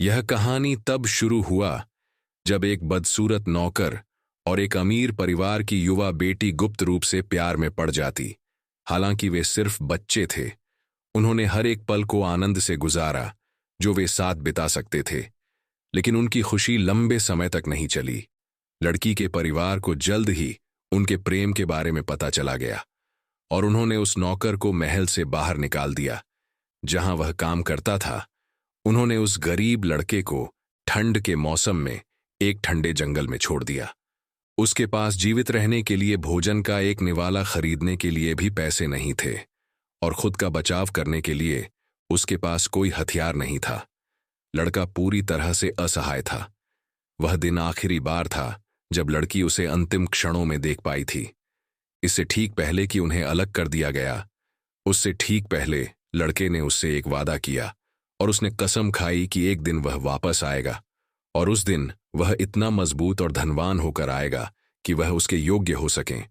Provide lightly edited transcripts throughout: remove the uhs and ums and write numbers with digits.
यह कहानी तब शुरू हुआ जब एक बदसूरत नौकर और एक अमीर परिवार की युवा बेटी गुप्त रूप से प्यार में पड़ जाती। हालांकि वे सिर्फ बच्चे थे, उन्होंने हर एक पल को आनंद से गुजारा जो वे साथ बिता सकते थे। लेकिन उनकी खुशी लंबे समय तक नहीं चली। लड़की के परिवार को जल्द ही उनके प्रेम के बारे में पता चला गया और उन्होंने उस नौकर को महल से बाहर निकाल दिया जहां वह काम करता था। उन्होंने उस गरीब लड़के को ठंड के मौसम में एक ठंडे जंगल में छोड़ दिया। उसके पास जीवित रहने के लिए भोजन का एक निवाला खरीदने के लिए भी पैसे नहीं थे और खुद का बचाव करने के लिए उसके पास कोई हथियार नहीं था। लड़का पूरी तरह से असहाय था। वह दिन आखिरी बार था जब लड़की उसे अंतिम क्षणों में देख पाई थी। इससे ठीक पहले कि उन्हें अलग कर दिया गया, उससे ठीक पहले लड़के ने उससे एक वादा किया और उसने कसम खाई कि एक दिन वह वापस आएगा और उस दिन वह इतना मजबूत और धनवान होकर आएगा कि वह उसके योग्य हो सकें।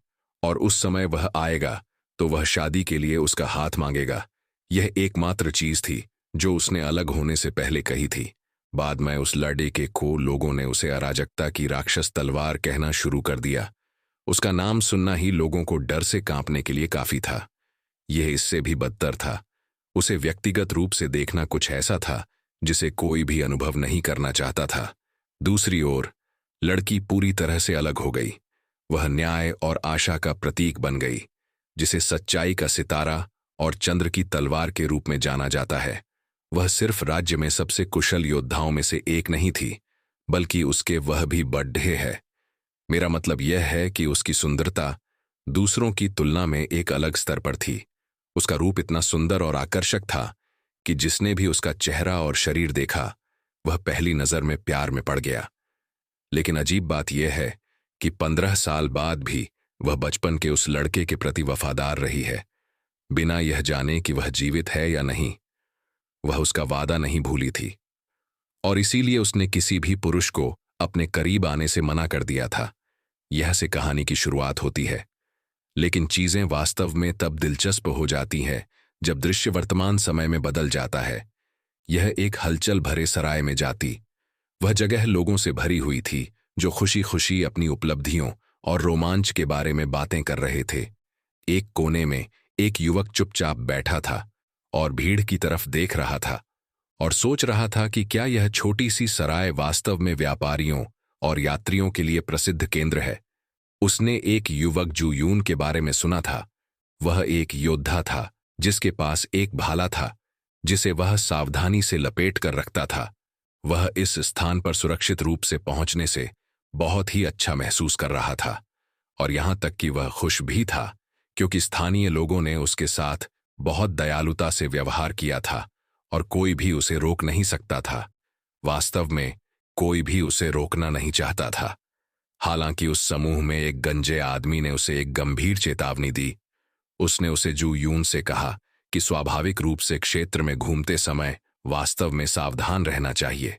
और उस समय वह आएगा तो वह शादी के लिए उसका हाथ मांगेगा। यह एकमात्र चीज थी जो उसने अलग होने से पहले कही थी। बाद में उस लड़के को लोगों ने उसे अराजकता की राक्षस तलवार कहना शुरू कर दिया। उसका नाम सुनना ही लोगों को डर से कांपने के लिए काफी था। यह इससे भी बदतर था। उसे व्यक्तिगत रूप से देखना कुछ ऐसा था जिसे कोई भी अनुभव नहीं करना चाहता था। दूसरी ओर लड़की पूरी तरह से अलग हो गई। वह न्याय और आशा का प्रतीक बन गई, जिसे सच्चाई का सितारा और चंद्र की तलवार के रूप में जाना जाता है। वह सिर्फ राज्य में सबसे कुशल योद्धाओं में से एक नहीं थी, बल्कि उसके वह भी बड्ढे है। मेरा मतलब यह है कि उसकी सुंदरता दूसरों की तुलना में एक अलग स्तर पर थी। उसका रूप इतना सुंदर और आकर्षक था कि जिसने भी उसका चेहरा और शरीर देखा वह पहली नजर में प्यार में पड़ गया। लेकिन अजीब बात यह है कि 15 साल बाद भी वह बचपन के उस लड़के के प्रति वफादार रही है, बिना यह जाने कि वह जीवित है या नहीं। वह उसका वादा नहीं भूली थी और इसीलिए उसने किसी भी पुरुष को अपने करीब आने से मना कर दिया था। यह से कहानी की शुरुआत होती है। लेकिन चीजें वास्तव में तब दिलचस्प हो जाती हैं जब दृश्य वर्तमान समय में बदल जाता है। यह एक हलचल भरे सराय में जाती। वह जगह लोगों से भरी हुई थी जो खुशी खुशी अपनी उपलब्धियों और रोमांच के बारे में बातें कर रहे थे। एक कोने में एक युवक चुपचाप बैठा था और भीड़ की तरफ देख रहा था और सोच रहा था कि क्या यह छोटी सी सराय वास्तव में व्यापारियों और यात्रियों के लिए प्रसिद्ध केंद्र है। उसने एक युवक जू यून के बारे में सुना था। वह एक योद्धा था जिसके पास एक भाला था जिसे वह सावधानी से लपेट कर रखता था। वह इस स्थान पर सुरक्षित रूप से पहुंचने से बहुत ही अच्छा महसूस कर रहा था और यहां तक कि वह खुश भी था क्योंकि स्थानीय लोगों ने उसके साथ बहुत दयालुता से व्यवहार किया था और कोई भी उसे रोक नहीं सकता था। वास्तव में कोई भी उसे रोकना नहीं चाहता था। हालांकि उस समूह में एक गंजे आदमी ने उसे एक गंभीर चेतावनी दी। उसने उसे जू यून से कहा कि स्वाभाविक रूप से क्षेत्र में घूमते समय वास्तव में सावधान रहना चाहिए।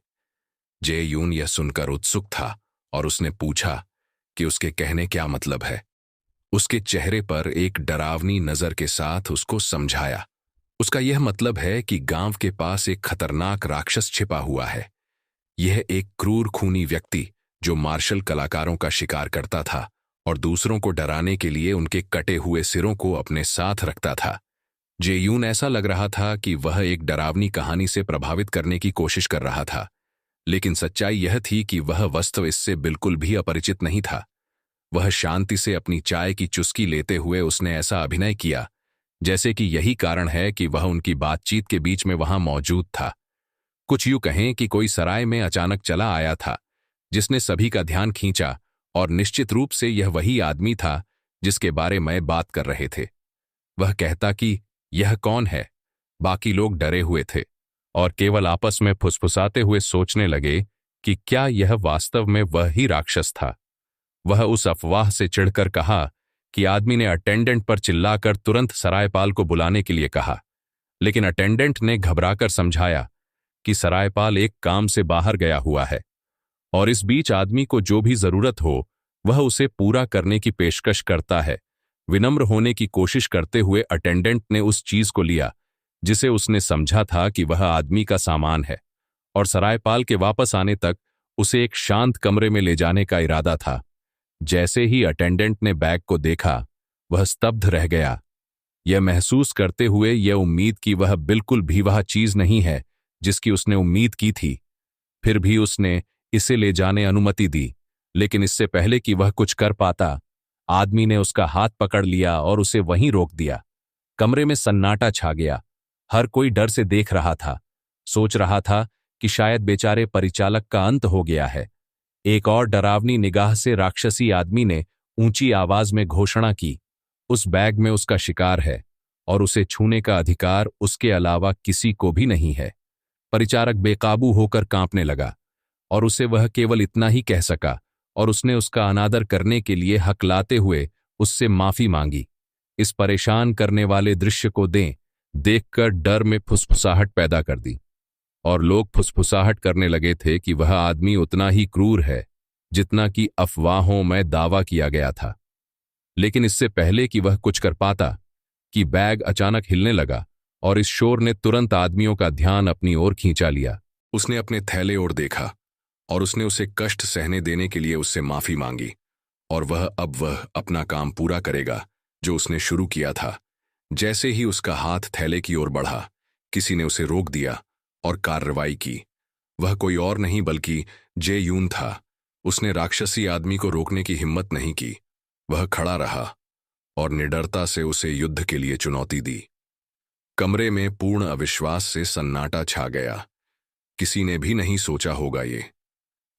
जे यून यह सुनकर उत्सुक था और उसने पूछा कि उसके कहने क्या मतलब है। उसके चेहरे पर एक डरावनी नजर के साथ उसको समझाया। उसका यह मतलब है कि गांव के पास एक खतरनाक राक्षस छिपा हुआ है। यह एक क्रूर खूनी व्यक्ति जो मार्शल कलाकारों का शिकार करता था और दूसरों को डराने के लिए उनके कटे हुए सिरों को अपने साथ रखता था। जे यून ऐसा लग रहा था कि वह एक डरावनी कहानी से प्रभावित करने की कोशिश कर रहा था, लेकिन सच्चाई यह थी कि वह वस्तु इससे बिल्कुल भी अपरिचित नहीं था। वह शांति से अपनी चाय की चुस्की लेते हुए उसने ऐसा अभिनय किया जैसे कि यही कारण है कि वह उनकी बातचीत के बीच में वहां मौजूद था। कुछ यूं कहें कि कोई सराय में अचानक चला आया था जिसने सभी का ध्यान खींचा और निश्चित रूप से यह वही आदमी था जिसके बारे में बात कर रहे थे। वह कहता कि यह कौन है। बाकी लोग डरे हुए थे और केवल आपस में फुसफुसाते हुए सोचने लगे कि क्या यह वास्तव में वह ही राक्षस था। वह उस अफवाह से चिढ़कर कहा कि आदमी ने अटेंडेंट पर चिल्लाकर तुरंत सरायपाल को बुलाने के लिए कहा, लेकिन अटेंडेंट ने घबराकर समझाया कि सरायपाल एक काम से बाहर गया हुआ है और इस बीच आदमी को जो भी जरूरत हो वह उसे पूरा करने की पेशकश करता है। विनम्र होने की कोशिश करते हुए अटेंडेंट ने उस चीज को लिया जिसे उसने समझा था कि वह आदमी का सामान है और सरायपाल के वापस आने तक उसे एक शांत कमरे में ले जाने का इरादा था। जैसे ही अटेंडेंट ने बैग को देखा, वह स्तब्ध रह गया, यह महसूस करते हुए यह उम्मीद कि वह बिल्कुल भी वह चीज नहीं है जिसकी उसने उम्मीद की थी। फिर भी उसने इसे ले जाने अनुमति दी, लेकिन इससे पहले कि वह कुछ कर पाता, आदमी ने उसका हाथ पकड़ लिया और उसे वहीं रोक दिया। कमरे में सन्नाटा छा गया। हर कोई डर से देख रहा था, सोच रहा था कि शायद बेचारे परिचालक का अंत हो गया है। एक और डरावनी निगाह से राक्षसी आदमी ने ऊंची आवाज में घोषणा की, उस बैग में उसका शिकार है और उसे छूने का अधिकार उसके अलावा किसी को भी नहीं है। परिचारक बेकाबू होकर कांपने लगा और उसे वह केवल इतना ही कह सका, और उसने उसका अनादर करने के लिए हकलाते हुए उससे माफी मांगी। इस परेशान करने वाले दृश्य को देखकर डर में फुसफुसाहट पैदा कर दी, और लोग फुसफुसाहट करने लगे थे कि वह आदमी उतना ही क्रूर है जितना कि अफवाहों में दावा किया गया था। लेकिन इससे पहले कि वह कुछ कर पाता, कि बैग अचानक हिलने लगा और इस शोर ने तुरंत आदमियों का ध्यान अपनी ओर खींचा लिया। उसने अपने थैले ओर देखा और उसने उसे कष्ट सहने देने के लिए उससे माफी मांगी, और वह अपना काम पूरा करेगा जो उसने शुरू किया था। जैसे ही उसका हाथ थैले की ओर बढ़ा, किसी ने उसे रोक दिया और कार्रवाई की। वह कोई और नहीं बल्कि जे यून था। उसने राक्षसी आदमी को रोकने की हिम्मत नहीं की। वह खड़ा रहा और निडरता से उसे युद्ध के लिए चुनौती दी। कमरे में पूर्ण अविश्वास से सन्नाटा छा गया। किसी ने भी नहीं सोचा होगा ये,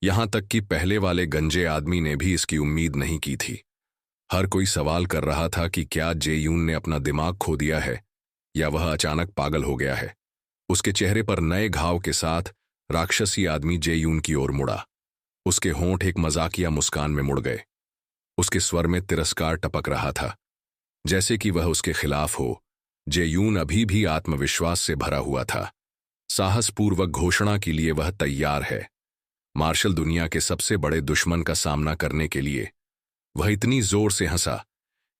यहां तक कि पहले वाले गंजे आदमी ने भी इसकी उम्मीद नहीं की थी। हर कोई सवाल कर रहा था कि क्या जे यून ने अपना दिमाग खो दिया है या वह अचानक पागल हो गया है। उसके चेहरे पर नए घाव के साथ राक्षसी आदमी जे यून की ओर मुड़ा। उसके होंठ एक मजाकिया मुस्कान में मुड़ गए। उसके स्वर में तिरस्कार टपक रहा था, जैसे कि वह उसके खिलाफ हो। जे यून अभी भी आत्मविश्वास से भरा हुआ था। साहसपूर्वक घोषणा के लिए वह तैयार है। मार्शल दुनिया के सबसे बड़े दुश्मन का सामना करने के लिए। वह इतनी जोर से हंसा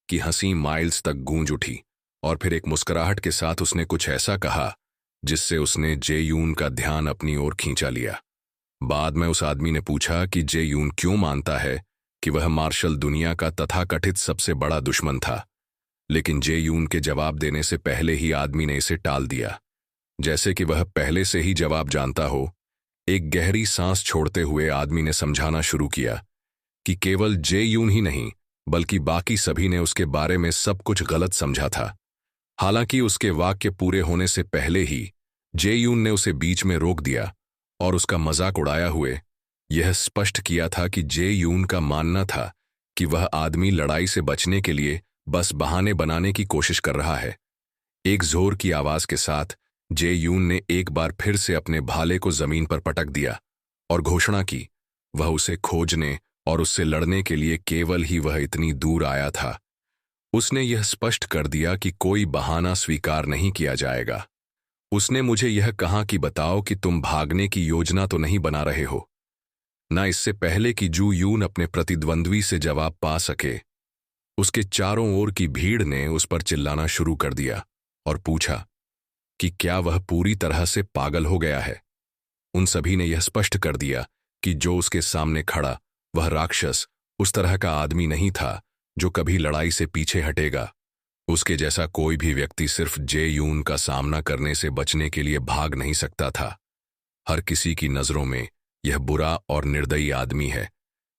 कि हंसी माइल्स तक गूंज उठी, और फिर एक मुस्कुराहट के साथ उसने कुछ ऐसा कहा जिससे उसने जे यून का ध्यान अपनी ओर खींचा लिया। बाद में उस आदमी ने पूछा कि जे यून क्यों मानता है कि वह मार्शल दुनिया का तथाकथित सबसे बड़ा दुश्मन था, लेकिन जे यून के जवाब देने से पहले ही आदमी ने इसे टाल दिया, जैसे कि वह पहले से ही जवाब जानता हो। एक गहरी सांस छोड़ते हुए आदमी ने समझाना शुरू किया कि केवल जे यून ही नहीं बल्कि बाकी सभी ने उसके बारे में सब कुछ गलत समझा था। हालांकि उसके वाक्य पूरे होने से पहले ही जे यून ने उसे बीच में रोक दिया और उसका मजाक उड़ाया हुए यह स्पष्ट किया था कि जे यून का मानना था कि वह आदमी लड़ाई से बचने के लिए बस बहाने बनाने की कोशिश कर रहा है। एक जोर की आवाज के साथ जे यून ने एक बार फिर से अपने भाले को जमीन पर पटक दिया और घोषणा की, वह उसे खोजने और उससे लड़ने के लिए केवल ही वह इतनी दूर आया था। उसने यह स्पष्ट कर दिया कि कोई बहाना स्वीकार नहीं किया जाएगा। उसने मुझे यह कहा कि बताओ कि तुम भागने की योजना तो नहीं बना रहे हो ना। इससे पहले कि जू यून अपने प्रतिद्वंद्वी से जवाब पा सके, उसके चारों ओर की भीड़ ने उस पर चिल्लाना शुरू कर दिया और पूछा कि क्या वह पूरी तरह से पागल हो गया है। उन सभी ने यह स्पष्ट कर दिया कि जो उसके सामने खड़ा वह राक्षस उस तरह का आदमी नहीं था जो कभी लड़ाई से पीछे हटेगा। उसके जैसा कोई भी व्यक्ति सिर्फ जे यून का सामना करने से बचने के लिए भाग नहीं सकता था। हर किसी की नजरों में यह बुरा और निर्दयी आदमी है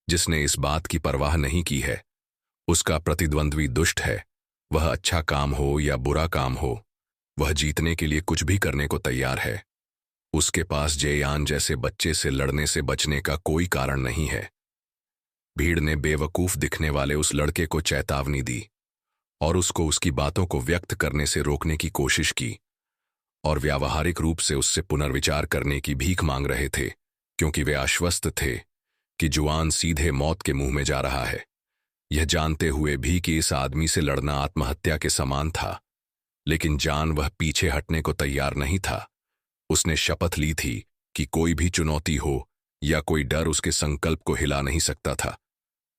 जिसने इस बात की परवाह नहीं की है उसका प्रतिद्वंद्वी दुष्ट है। वह अच्छा काम हो या बुरा काम हो, वह जीतने के लिए कुछ भी करने को तैयार है। उसके पास जेयान जैसे बच्चे से लड़ने से बचने का कोई कारण नहीं है। भीड़ ने बेवकूफ दिखने वाले उस लड़के को चेतावनी दी और उसको उसकी बातों को व्यक्त करने से रोकने की कोशिश की, और व्यावहारिक रूप से उससे पुनर्विचार करने की भीख मांग रहे थे, क्योंकि वे आश्वस्त थे कि जुआन सीधे मौत के मुंह में जा रहा है, यह जानते हुए भी कि इस आदमी से लड़ना आत्महत्या के समान था। लेकिन जान वह पीछे हटने को तैयार नहीं था। उसने शपथ ली थी कि कोई भी चुनौती हो या कोई डर उसके संकल्प को हिला नहीं सकता था।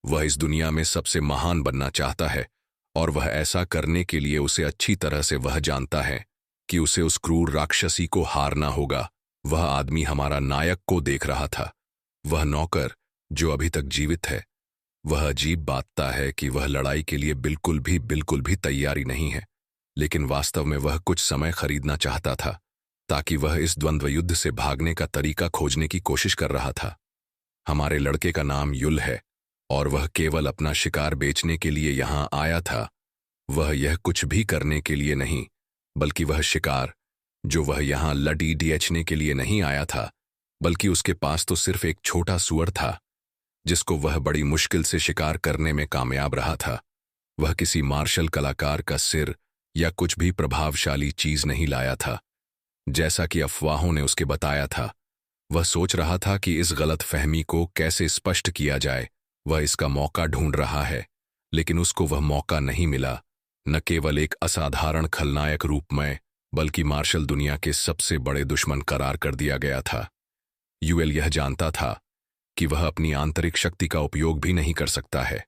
वह इस दुनिया में सबसे महान बनना चाहता है, और वह ऐसा करने के लिए उसे अच्छी तरह से वह जानता है कि उसे उस क्रूर राक्षसी को हारना होगा। वह आदमी हमारा नायक को देख रहा था। वह नौकर जो अभी तक जीवित है। वह अजीब बातता है कि वह लड़ाई के लिए बिल्कुल भी तैयारी नहीं है, लेकिन वास्तव में वह कुछ समय खरीदना चाहता था ताकि वह इस द्वंद्व युद्ध से भागने का तरीका खोजने की कोशिश कर रहा था। हमारे लड़के का नाम युल है और वह केवल अपना शिकार बेचने के लिए यहां आया था। वह यह कुछ भी करने के लिए नहीं, बल्कि वह शिकार जो वह यहां लड़ीडीएचने के लिए नहीं आया था, बल्कि उसके पास तो सिर्फ एक छोटा सूअर था जिसको वह बड़ी मुश्किल से शिकार करने में कामयाब रहा था। वह किसी मार्शल कलाकार का सिर या कुछ भी प्रभावशाली चीज नहीं लाया था जैसा कि अफवाहों ने उसके बताया था। वह सोच रहा था कि इस गलत फहमी को कैसे स्पष्ट किया जाए। वह इसका मौका ढूंढ रहा है, लेकिन उसको वह मौका नहीं मिला। न केवल एक असाधारण खलनायक रूप में, बल्कि मार्शल दुनिया के सबसे बड़े दुश्मन करार कर दिया गया था। यूएल यह जानता था कि वह अपनी आंतरिक शक्ति का उपयोग भी नहीं कर सकता है।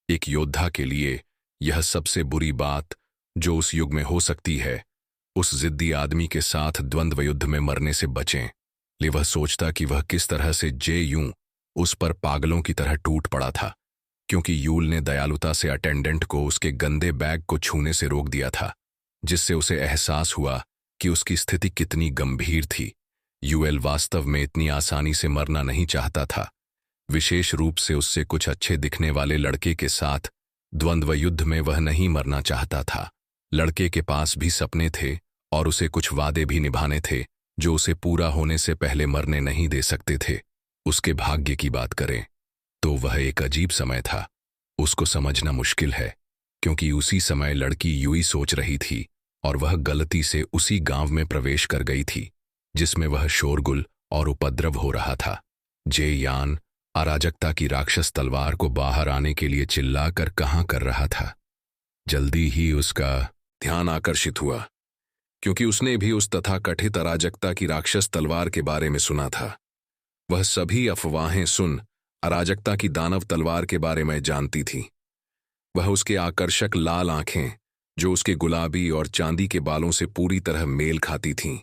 एक योद्धा के लिए यह सबसे बुरी बात जो उस युग में हो सकती है, उस जिद्दी आदमी के साथ द्वंद्व युद्ध में मरने से बचें। ले वह सोचता कि वह किस तरह से जे यूं उस पर पागलों की तरह टूट पड़ा था, क्योंकि यूल ने दयालुता से अटेंडेंट को उसके गंदे बैग को छूने से रोक दिया था, जिससे उसे एहसास हुआ कि उसकी स्थिति कितनी गंभीर थी। यूएल वास्तव में इतनी आसानी से मरना नहीं चाहता था, विशेष रूप से उससे कुछ अच्छे दिखने वाले लड़के के साथ द्वंद्व युद्ध में वह नहीं मरना चाहता था। लड़के के पास भी सपने थे और उसे कुछ वादे भी निभाने थे जो उसे पूरा होने से पहले मरने नहीं दे सकते थे। उसके भाग्य की बात करें तो वह एक अजीब समय था। उसको समझना मुश्किल है, क्योंकि उसी समय लड़की यूं ही सोच रही थी और वह गलती से उसी गांव में प्रवेश कर गई थी जिसमें वह शोरगुल और उपद्रव हो रहा था। जे यान अराजकता की राक्षस तलवार को बाहर आने के लिए चिल्लाकर कहां कर रहा था। जल्दी ही उसका ध्यान आकर्षित हुआ, क्योंकि उसने भी उस तथाकथित अराजकता की राक्षस तलवार के बारे में सुना था। वह सभी अफवाहें सुन अराजकता की दानव तलवार के बारे में जानती थी। वह उसके आकर्षक लाल आंखें जो उसके गुलाबी और चांदी के बालों से पूरी तरह मेल खाती थीं,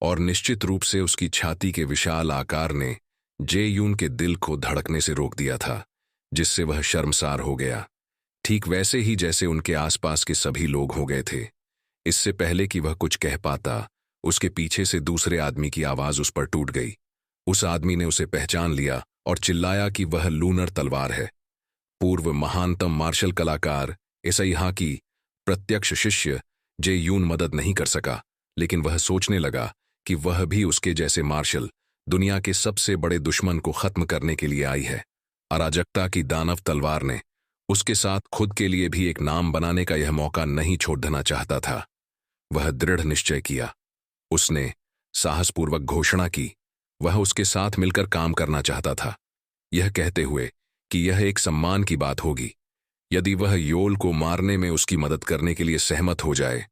और निश्चित रूप से उसकी छाती के विशाल आकार ने जे यून के दिल को धड़कने से रोक दिया था, जिससे वह शर्मसार हो गया, ठीक वैसे ही जैसे उनके आसपास के सभी लोग हो गए थे। इससे पहले कि वह कुछ कह पाता, उसके पीछे से दूसरे आदमी की आवाज उस पर टूट गई। उस आदमी ने उसे पहचान लिया और चिल्लाया कि वह लूनर तलवार है, पूर्व महानतम मार्शल कलाकार एसाइहा की प्रत्यक्ष शिष्य। जे यून मदद नहीं कर सका, लेकिन वह सोचने लगा कि वह भी उसके जैसे मार्शल दुनिया के सबसे बड़े दुश्मन को खत्म करने के लिए आई है। अराजकता की दानव तलवार ने उसके साथ खुद के लिए भी एक नाम बनाने का यह मौका नहीं छोड़ देना चाहता था। वह दृढ़ निश्चय किया। उसने साहसपूर्वक घोषणा की। वह उसके साथ मिलकर काम करना चाहता था, यह कहते हुए कि यह एक सम्मान की बात होगी यदि वह योल को मारने में उसकी मदद करने के लिए सहमत हो जाए।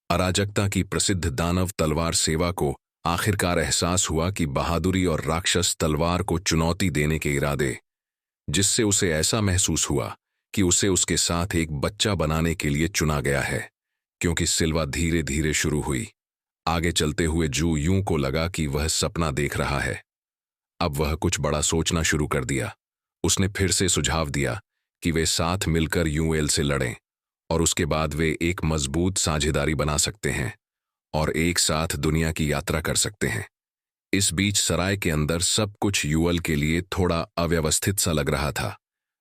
अराजकता की प्रसिद्ध दानव तलवार सेवा को आखिरकार एहसास हुआ कि बहादुरी और राक्षस तलवार को चुनौती देने के इरादे, जिससे उसे ऐसा महसूस हुआ कि उसे उसके साथ एक बच्चा बनाने के लिए चुना गया है। क्योंकि सिल्वा धीरे धीरे शुरू हुई। आगे चलते हुए जू यूं को लगा कि वह सपना देख रहा है। अब वह कुछ बड़ा सोचना शुरू कर दिया। उसने फिर से सुझाव दिया कि वे साथ मिलकर यूएल से लड़ें, और उसके बाद वे एक मजबूत साझेदारी बना सकते हैं और एक साथ दुनिया की यात्रा कर सकते हैं। इस बीच सराय के अंदर सब कुछ यूएल के लिए थोड़ा अव्यवस्थित सा लग रहा था।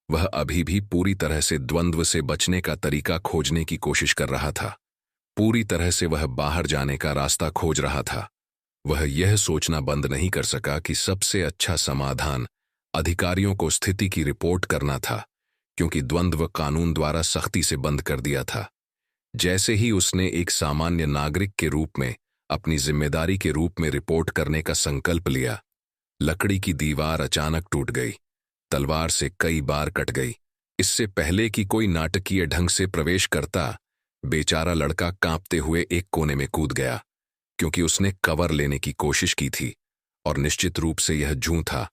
वह अभी भी पूरी तरह से द्वंद्व से बचने का तरीका खोजने की कोशिश कर रहा था। पूरी तरह से वह बाहर जाने का रास्ता खोज रहा था। वह यह सोचना बंद नहीं कर सका कि सबसे अच्छा समाधान अधिकारियों को स्थिति की रिपोर्ट करना था, क्योंकि द्वंद्व कानून द्वारा सख्ती से बंद कर दिया था। जैसे ही उसने एक सामान्य नागरिक के रूप में अपनी जिम्मेदारी के रूप में रिपोर्ट करने का संकल्प लिया, लकड़ी की दीवार अचानक टूट गई। तलवार से कई बार कट गई। इससे पहले कि कोई नाटकीय ढंग से प्रवेश करता, बेचारा लड़का कांपते हुए एक कोने में कूद गया, क्योंकि उसने कवर लेने की कोशिश की थी, और निश्चित रूप से यह जूं था।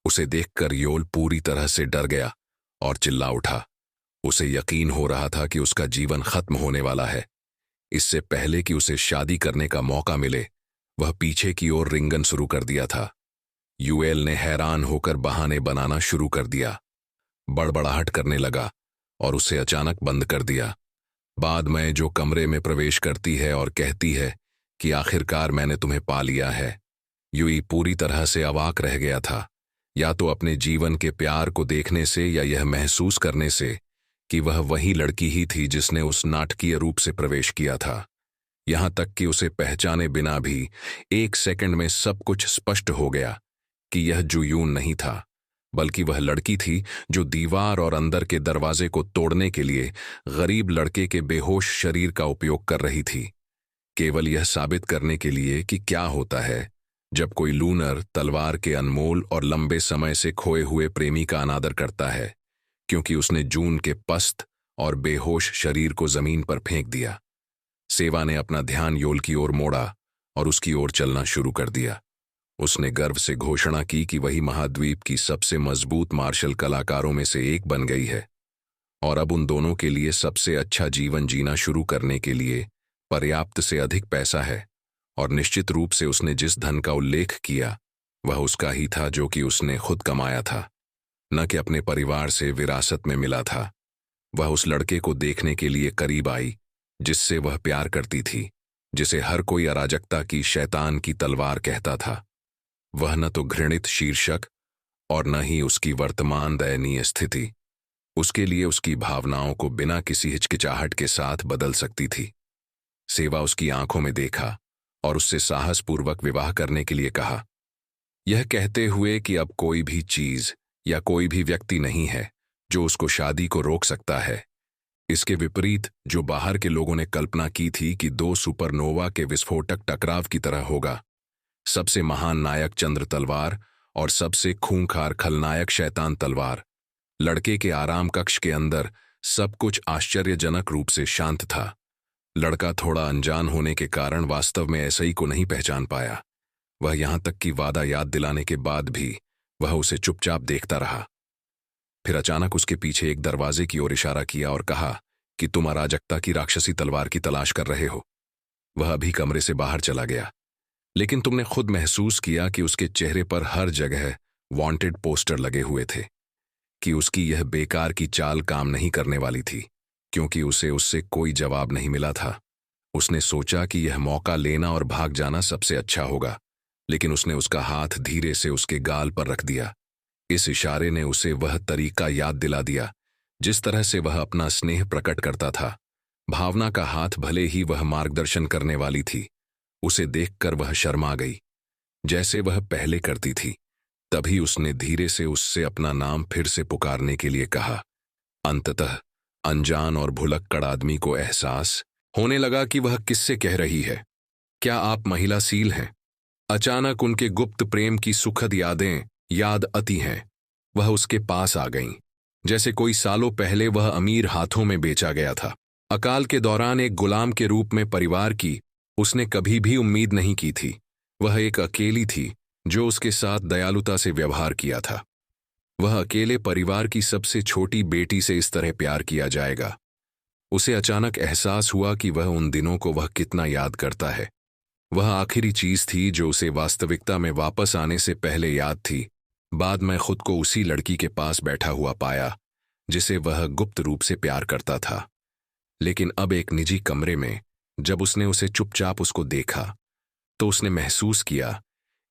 उसे देखकर योल पूरी तरह से डर गया और चिल्ला उठा। उसे यकीन हो रहा था कि उसका जीवन खत्म होने वाला है। इससे पहले कि उसे शादी करने का मौका मिले, वह पीछे की ओर रिंगन शुरू कर दिया था। यूएल ने हैरान होकर बहाने बनाना शुरू कर दिया, बड़बड़ाहट करने लगा और उसे अचानक बंद कर दिया। बाद में जो कमरे में प्रवेश करती है और कहती है कि आखिरकार मैंने तुम्हें पा लिया है। यूई पूरी तरह से अवाक रह गया था, या तो अपने जीवन के प्यार को देखने से या यह महसूस करने से कि वह वही लड़की ही थी जिसने उस नाटकीय रूप से प्रवेश किया था। यहां तक कि उसे पहचाने बिना भी 1 सेकंड में सब कुछ स्पष्ट हो गया कि यह जुयून नहीं था, बल्कि वह लड़की थी जो दीवार और अंदर के दरवाजे को तोड़ने के लिए गरीब लड़के के बेहोश शरीर का उपयोग कर रही थी, केवल यह साबित करने के लिए कि क्या होता है जब कोई लूनर तलवार के अनमोल और लंबे समय से खोए हुए प्रेमी का अनादर करता है, क्योंकि उसने जून के पस्त और बेहोश शरीर को जमीन पर फेंक दिया। सेवा ने अपना ध्यान योल की ओर मोड़ा और उसकी ओर चलना शुरू कर दिया। उसने गर्व से घोषणा की कि वही महाद्वीप की सबसे मजबूत मार्शल कलाकारों में से एक बन गई है और अब उन दोनों के लिए सबसे अच्छा जीवन जीना शुरू करने के लिए पर्याप्त से अधिक पैसा है। और निश्चित रूप से उसने जिस धन का उल्लेख किया वह उसका ही था जो कि उसने खुद कमाया था, न कि अपने परिवार से विरासत में मिला था। वह उस लड़के को देखने के लिए करीब आई जिससे वह प्यार करती थी, जिसे हर कोई अराजकता की शैतान की तलवार कहता था। वह न तो घृणित शीर्षक और न ही उसकी वर्तमान दयनीय स्थिति उसके लिए उसकी भावनाओं को बिना किसी हिचकिचाहट के साथ बदल सकती थी। सेवा उसकी आंखों में देखा और उससे साहसपूर्वक विवाह करने के लिए कहा, यह कहते हुए कि अब कोई भी चीज या कोई भी व्यक्ति नहीं है जो उसको शादी को रोक सकता है। इसके विपरीत जो बाहर के लोगों ने कल्पना की थी कि 2 सुपरनोवा के विस्फोटक टकराव की तरह होगा, सबसे महान नायक चंद्र तलवार और सबसे खूंखार खलनायक शैतान तलवार। लड़के के आराम कक्ष के अंदर सब कुछ आश्चर्यजनक रूप से शांत था। लड़का थोड़ा अनजान होने के कारण वास्तव में ऐसा ही को नहीं पहचान पाया। वह यहां तक कि वादा याद दिलाने के बाद भी वह उसे चुपचाप देखता रहा। फिर अचानक उसके पीछे एक दरवाजे की ओर इशारा किया और कहा कि तुम अराजकता की राक्षसी तलवार की तलाश कर रहे हो। वह अभी कमरे से बाहर चला गया, लेकिन तुमने खुद महसूस किया कि उसके चेहरे पर हर जगह वांटेड पोस्टर लगे हुए थे, कि उसकी यह बेकार की चाल काम नहीं करने वाली थी, क्योंकि उसे उससे कोई जवाब नहीं मिला था। उसने सोचा कि यह मौका लेना और भाग जाना सबसे अच्छा होगा, लेकिन उसने उसका हाथ धीरे से उसके गाल पर रख दिया। इस इशारे ने उसे वह तरीका याद दिला दिया जिस तरह से वह अपना स्नेह प्रकट करता था। भावना का हाथ भले ही वह मार्गदर्शन करने वाली थी, उसे देखकर वह शर्मा गई जैसे वह पहले करती थी। तभी उसने धीरे से उससे अपना नाम फिर से पुकारने के लिए कहा। अंततः अनजान और भुलक्कड़ आदमी को एहसास होने लगा कि वह किससे कह रही है। क्या आप महिलाशील हैं? अचानक उनके गुप्त प्रेम की सुखद यादें याद आती हैं। वह उसके पास आ गईं, जैसे कोई सालों पहले वह अमीर हाथों में बेचा गया था। अकाल के दौरान एक गुलाम के रूप में परिवार की उसने कभी भी उम्मीद नहीं की थी। वह एक अकेली थी जो उसके साथ दयालुता से व्यवहार किया था। वह अकेले परिवार की सबसे छोटी बेटी से इस तरह प्यार किया जाएगा। उसे अचानक एहसास हुआ कि वह उन दिनों को वह कितना याद करता है। वह आखिरी चीज थी जो उसे वास्तविकता में वापस आने से पहले याद थी। बाद में खुद को उसी लड़की के पास बैठा हुआ पाया जिसे वह गुप्त रूप से प्यार करता था। लेकिन अब एक निजी कमरे में जब उसने उसे चुपचाप उसको देखा तो उसने महसूस किया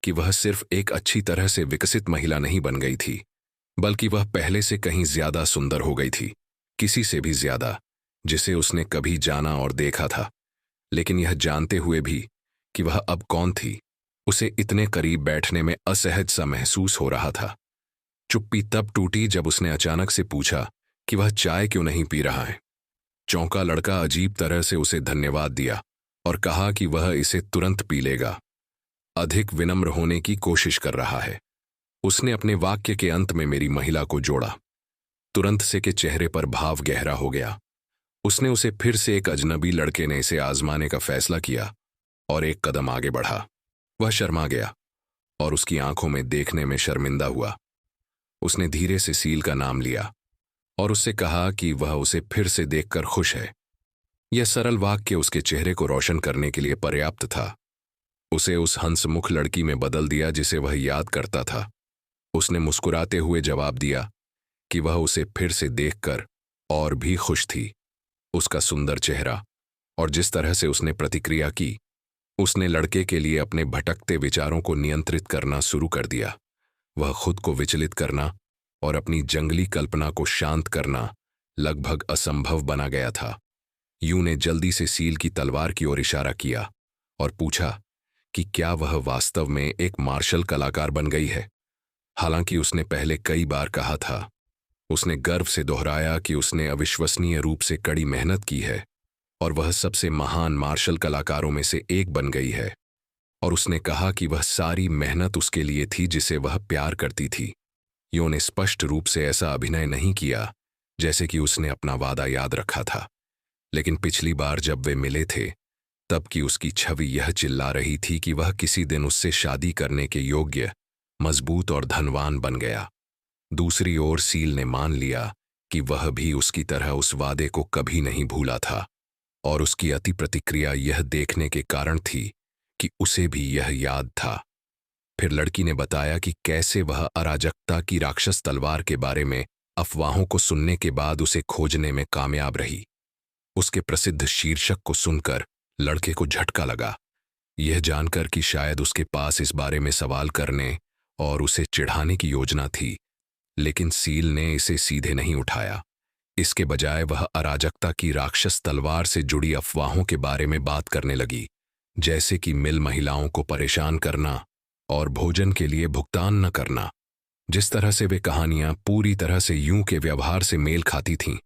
कि वह सिर्फ एक अच्छी तरह से विकसित महिला नहीं बन गई थी, बल्कि वह पहले से कहीं ज्यादा सुंदर हो गई थी, किसी से भी ज्यादा जिसे उसने कभी जाना और देखा था। लेकिन यह जानते हुए भी कि वह अब कौन थी, उसे इतने करीब बैठने में असहज सा महसूस हो रहा था। चुप्पी तब टूटी जब उसने अचानक से पूछा कि वह चाय क्यों नहीं पी रहा है। चौंका लड़का अजीब तरह से उसे धन्यवाद दिया और कहा कि वह इसे तुरंत पी लेगा। अधिक विनम्र होने की कोशिश कर रहा है। उसने अपने वाक्य के अंत में मेरी महिला को जोड़ा। तुरंत से के चेहरे पर भाव गहरा हो गया। उसने उसे फिर से एक अजनबी लड़के ने इसे आजमाने का फैसला किया और एक कदम आगे बढ़ा। वह शर्मा गया और उसकी आंखों में देखने में शर्मिंदा हुआ। उसने धीरे से सील का नाम लिया और उससे कहा कि वह उसे फिर से देखकर खुश है। यह सरल वाक्य उसके चेहरे को रोशन करने के लिए पर्याप्त था। उसे उस हंसमुख लड़की में बदल दिया जिसे वह याद करता था। उसने मुस्कुराते हुए जवाब दिया कि वह उसे फिर से देखकर और भी खुश थी। उसका सुंदर चेहरा और जिस तरह से उसने प्रतिक्रिया की, उसने लड़के के लिए अपने भटकते विचारों को नियंत्रित करना शुरू कर दिया। वह खुद को विचलित करना और अपनी जंगली कल्पना को शांत करना लगभग असंभव बना गया था। यू ने जल्दी से सील की तलवार की ओर इशारा किया और पूछा कि क्या वह वास्तव में एक मार्शल कलाकार बन गई है। हालांकि उसने पहले कई बार कहा था, उसने गर्व से दोहराया कि उसने अविश्वसनीय रूप से कड़ी मेहनत की है और वह सबसे महान मार्शल कलाकारों में से एक बन गई है। और उसने कहा कि वह सारी मेहनत उसके लिए थी जिसे वह प्यार करती थी। यो ने स्पष्ट रूप से ऐसा अभिनय नहीं किया जैसे कि उसने अपना वादा याद रखा था, लेकिन पिछली बार जब वे मिले थे तब की उसकी छवि यह चिल्ला रही थी कि वह किसी दिन उससे शादी करने के योग्य, मजबूत और धनवान बन गया। दूसरी ओर सील ने मान लिया कि वह भी उसकी तरह उस वादे को कभी नहीं भूला था, और उसकी अति प्रतिक्रिया यह देखने के कारण थी कि उसे भी यह याद था। फिर लड़की ने बताया कि कैसे वह अराजकता की राक्षस तलवार के बारे में अफवाहों को सुनने के बाद उसे खोजने में कामयाब रही। उसके प्रसिद्ध शीर्षक को सुनकर लड़के को झटका लगा, यह जानकर कि शायद उसके पास इस बारे में सवाल करने और उसे चिढ़ाने की योजना थी। लेकिन सील ने इसे सीधे नहीं उठाया। इसके बजाय वह अराजकता की राक्षस तलवार से जुड़ी अफवाहों के बारे में बात करने लगी, जैसे कि मिल महिलाओं को परेशान करना और भोजन के लिए भुगतान न करना। जिस तरह से वे कहानियां पूरी तरह से यूं के व्यवहार से मेल खाती थीं।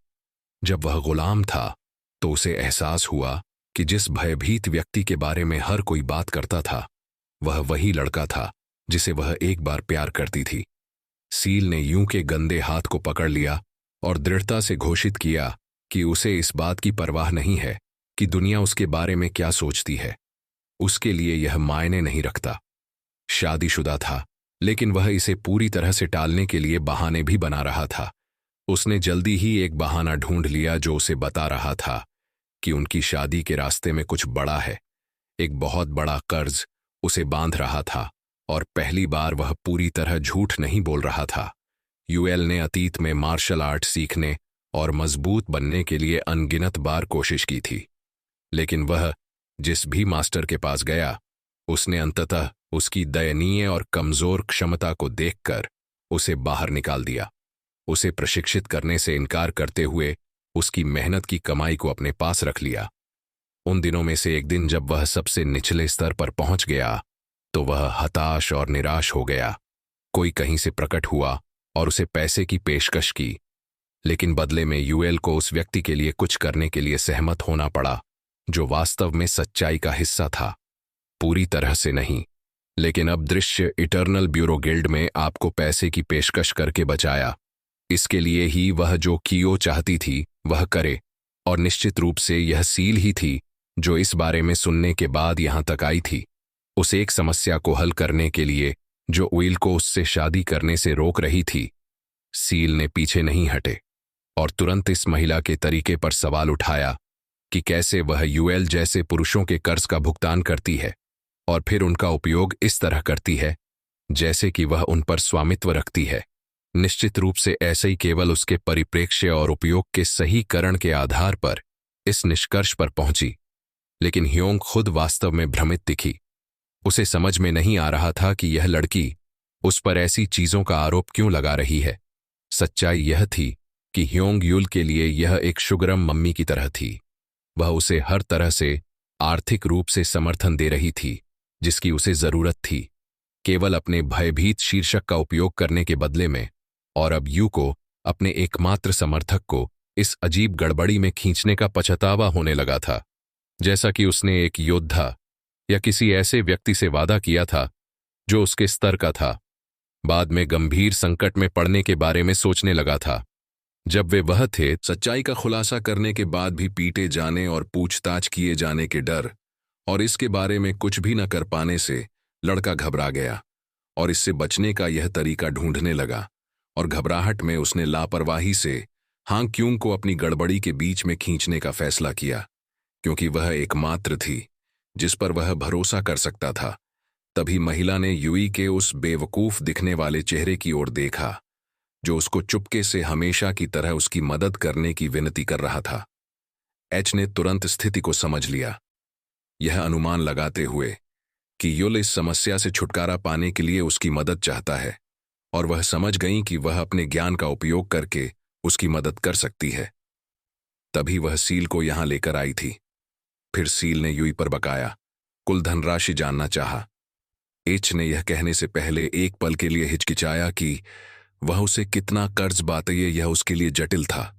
जब वह गुलाम था तो उसे एहसास हुआ कि जिस भयभीत व्यक्ति के बारे में हर कोई बात करता था, वह वही लड़का था जिसे वह एक बार प्यार करती थी। सील ने यूं के गंदे हाथ को पकड़ लिया और दृढ़ता से घोषित किया कि उसे इस बात की परवाह नहीं है कि दुनिया उसके बारे में क्या सोचती है। उसके लिए यह मायने नहीं रखता। शादीशुदा था, लेकिन वह इसे पूरी तरह से टालने के लिए बहाने भी बना रहा था। उसने जल्दी ही एक बहाना ढूंढ लिया जो उसे बता रहा था कि उनकी शादी के रास्ते में कुछ बड़ा है। एक बहुत बड़ा कर्ज उसे बांध रहा था और पहली बार वह पूरी तरह झूठ नहीं बोल रहा था। यूएल ने अतीत में मार्शल आर्ट सीखने और मजबूत बनने के लिए अनगिनत बार कोशिश की थी, लेकिन वह जिस भी मास्टर के पास गया, उसने अंततः उसकी दयनीय और कमजोर क्षमता को देखकर उसे बाहर निकाल दिया। उसे प्रशिक्षित करने से इनकार करते हुए उसकी मेहनत की कमाई को अपने पास रख लिया। उन दिनों में से एक दिन जब वह सबसे निचले स्तर पर पहुंच गया तो वह हताश और निराश हो गया। कोई कहीं से प्रकट हुआ और उसे पैसे की पेशकश की, लेकिन बदले में यूएल को उस व्यक्ति के लिए कुछ करने के लिए सहमत होना पड़ा जो वास्तव में सच्चाई का हिस्सा था। पूरी तरह से नहीं, लेकिन अब दृश्य इटर्नल ब्यूरो गिल्ड में आपको पैसे की पेशकश करके बचाया। इसके लिए ही वह जो कियो चाहती थी वह करे, और निश्चित रूप से यह सील ही थी जो इस बारे में सुनने के बाद यहां तक आई थी, उस एक समस्या को हल करने के लिए जो उइल को उससे शादी करने से रोक रही थी। सील ने पीछे नहीं हटे और तुरंत इस महिला के तरीके पर सवाल उठाया कि कैसे वह यूएल जैसे पुरुषों के कर्ज का भुगतान करती है और फिर उनका उपयोग इस तरह करती है जैसे कि वह उन पर स्वामित्व रखती है। निश्चित रूप से ऐसे ही केवल उसके परिप्रेक्ष्य और उपयोग के सही करण के आधार पर इस निष्कर्ष पर पहुंची, लेकिन ह्योंग खुद वास्तव में भ्रमित दिखी। उसे समझ में नहीं आ रहा था कि यह लड़की उस पर ऐसी चीजों का आरोप क्यों लगा रही है। सच्चाई यह थी कि ह्योंग यूल के लिए यह एक शुगरम मम्मी की तरह थी। वह उसे हर तरह से आर्थिक रूप से समर्थन दे रही थी जिसकी उसे जरूरत थी, केवल अपने भयभीत शीर्षक का उपयोग करने के बदले में। और अब यू को अपने एकमात्र समर्थक को इस अजीब गड़बड़ी में खींचने का पछतावा होने लगा था, जैसा कि उसने एक योद्धा या किसी ऐसे व्यक्ति से वादा किया था जो उसके स्तर का था। बाद में गंभीर संकट में पड़ने के बारे में सोचने लगा था जब वे वह थे। सच्चाई का खुलासा करने के बाद भी पीटे जाने और पूछताछ किए जाने के डर और इसके बारे में कुछ भी न कर पाने से लड़का घबरा गया और इससे बचने का यह तरीका ढूंढने लगा। और घबराहट में उसने लापरवाही से हांग क्यूंग को अपनी गड़बड़ी के बीच में खींचने का फैसला किया, क्योंकि वह एकमात्र थी जिस पर वह भरोसा कर सकता था। तभी महिला ने युई के उस बेवकूफ दिखने वाले चेहरे की ओर देखा जो उसको चुपके से हमेशा की तरह उसकी मदद करने की विनती कर रहा था। एच ने तुरंत स्थिति को समझ लिया, यह अनुमान लगाते हुए कि युल इस समस्या से छुटकारा पाने के लिए उसकी मदद चाहता है, और वह समझ गई कि वह अपने ज्ञान का उपयोग करके उसकी मदद कर सकती है। तभी वह सील को यहां लेकर आई थी। फिर सील ने युई पर बकाया कुल धनराशि जानना चाहा। एच ने यह कहने से पहले एक पल के लिए हिचकिचाया कि वह उसे कितना कर्ज बाते, यह उसके लिए जटिल था।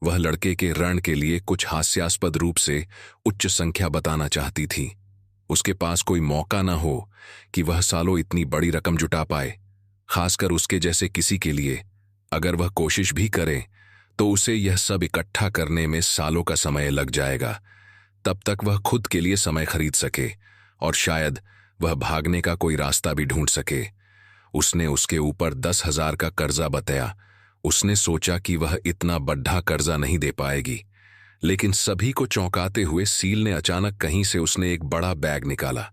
वह लड़के के ऋण के लिए कुछ हास्यास्पद रूप से उच्च संख्या बताना चाहती थी। उसके पास कोई मौका न हो कि वह सालों इतनी बड़ी रकम जुटा पाए, खासकर उसके जैसे किसी के लिए। अगर वह कोशिश भी करे तो उसे यह सब इकट्ठा करने में सालों का समय लग जाएगा। तब तक वह खुद के लिए समय खरीद सके और शायद वह भागने का कोई रास्ता भी ढूंढ सके। उसने उसके ऊपर 10,000 का कर्जा बताया। उसने सोचा कि वह इतना बड़ा कर्जा नहीं दे पाएगी, लेकिन सभी को चौंकाते हुए सील ने अचानक कहीं से उसने एक बड़ा बैग निकाला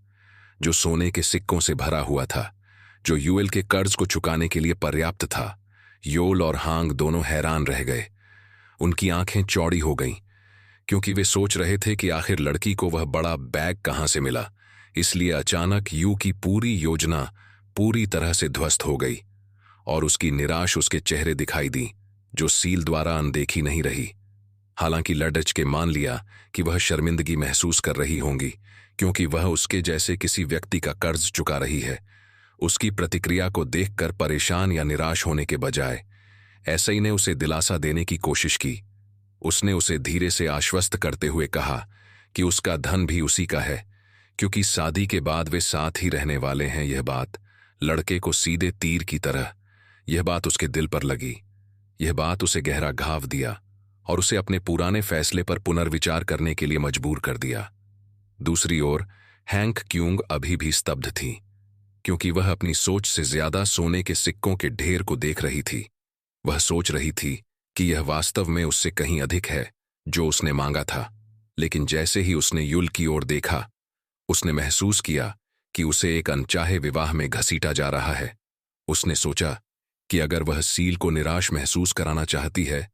जो सोने के सिक्कों से भरा हुआ था, जो यूएल के कर्ज को चुकाने के लिए पर्याप्त था। योल और हांग दोनों हैरान रह गए। उनकी आंखें चौड़ी हो गईं, क्योंकि वे सोच रहे थे कि आखिर लड़की को वह बड़ा बैग कहां से मिला। इसलिए अचानक यू की पूरी योजना पूरी तरह से ध्वस्त हो गई, और उसकी निराश उसके चेहरे दिखाई दी, जो सील द्वारा अनदेखी नहीं रही। हालांकि लडच के मान लिया कि वह शर्मिंदगी महसूस कर रही होंगी, क्योंकि वह उसके जैसे किसी व्यक्ति का कर्ज चुका रही है। उसकी प्रतिक्रिया को देखकर परेशान या निराश होने के बजाय ऐसे ही ने उसे दिलासा देने की कोशिश की। उसने उसे धीरे से आश्वस्त करते हुए कहा कि उसका धन भी उसी का है, क्योंकि शादी के बाद वे साथ ही रहने वाले हैं। यह बात लड़के को सीधे तीर की तरह, यह बात उसके दिल पर लगी। यह बात उसे गहरा घाव दिया और उसे अपने पुराने फैसले पर पुनर्विचार करने के लिए मजबूर कर दिया। दूसरी ओर हैंक क्यूंग अभी भी स्तब्ध थी, क्योंकि वह अपनी सोच से ज्यादा सोने के सिक्कों के ढेर को देख रही थी। वह सोच रही थी कि यह वास्तव में उससे कहीं अधिक है जो उसने मांगा था। लेकिन जैसे ही उसने युल की ओर देखा, उसने महसूस किया कि उसे एक अनचाहे विवाह में घसीटा जा रहा है। उसने सोचा कि अगर वह सील को निराश महसूस कराना चाहती है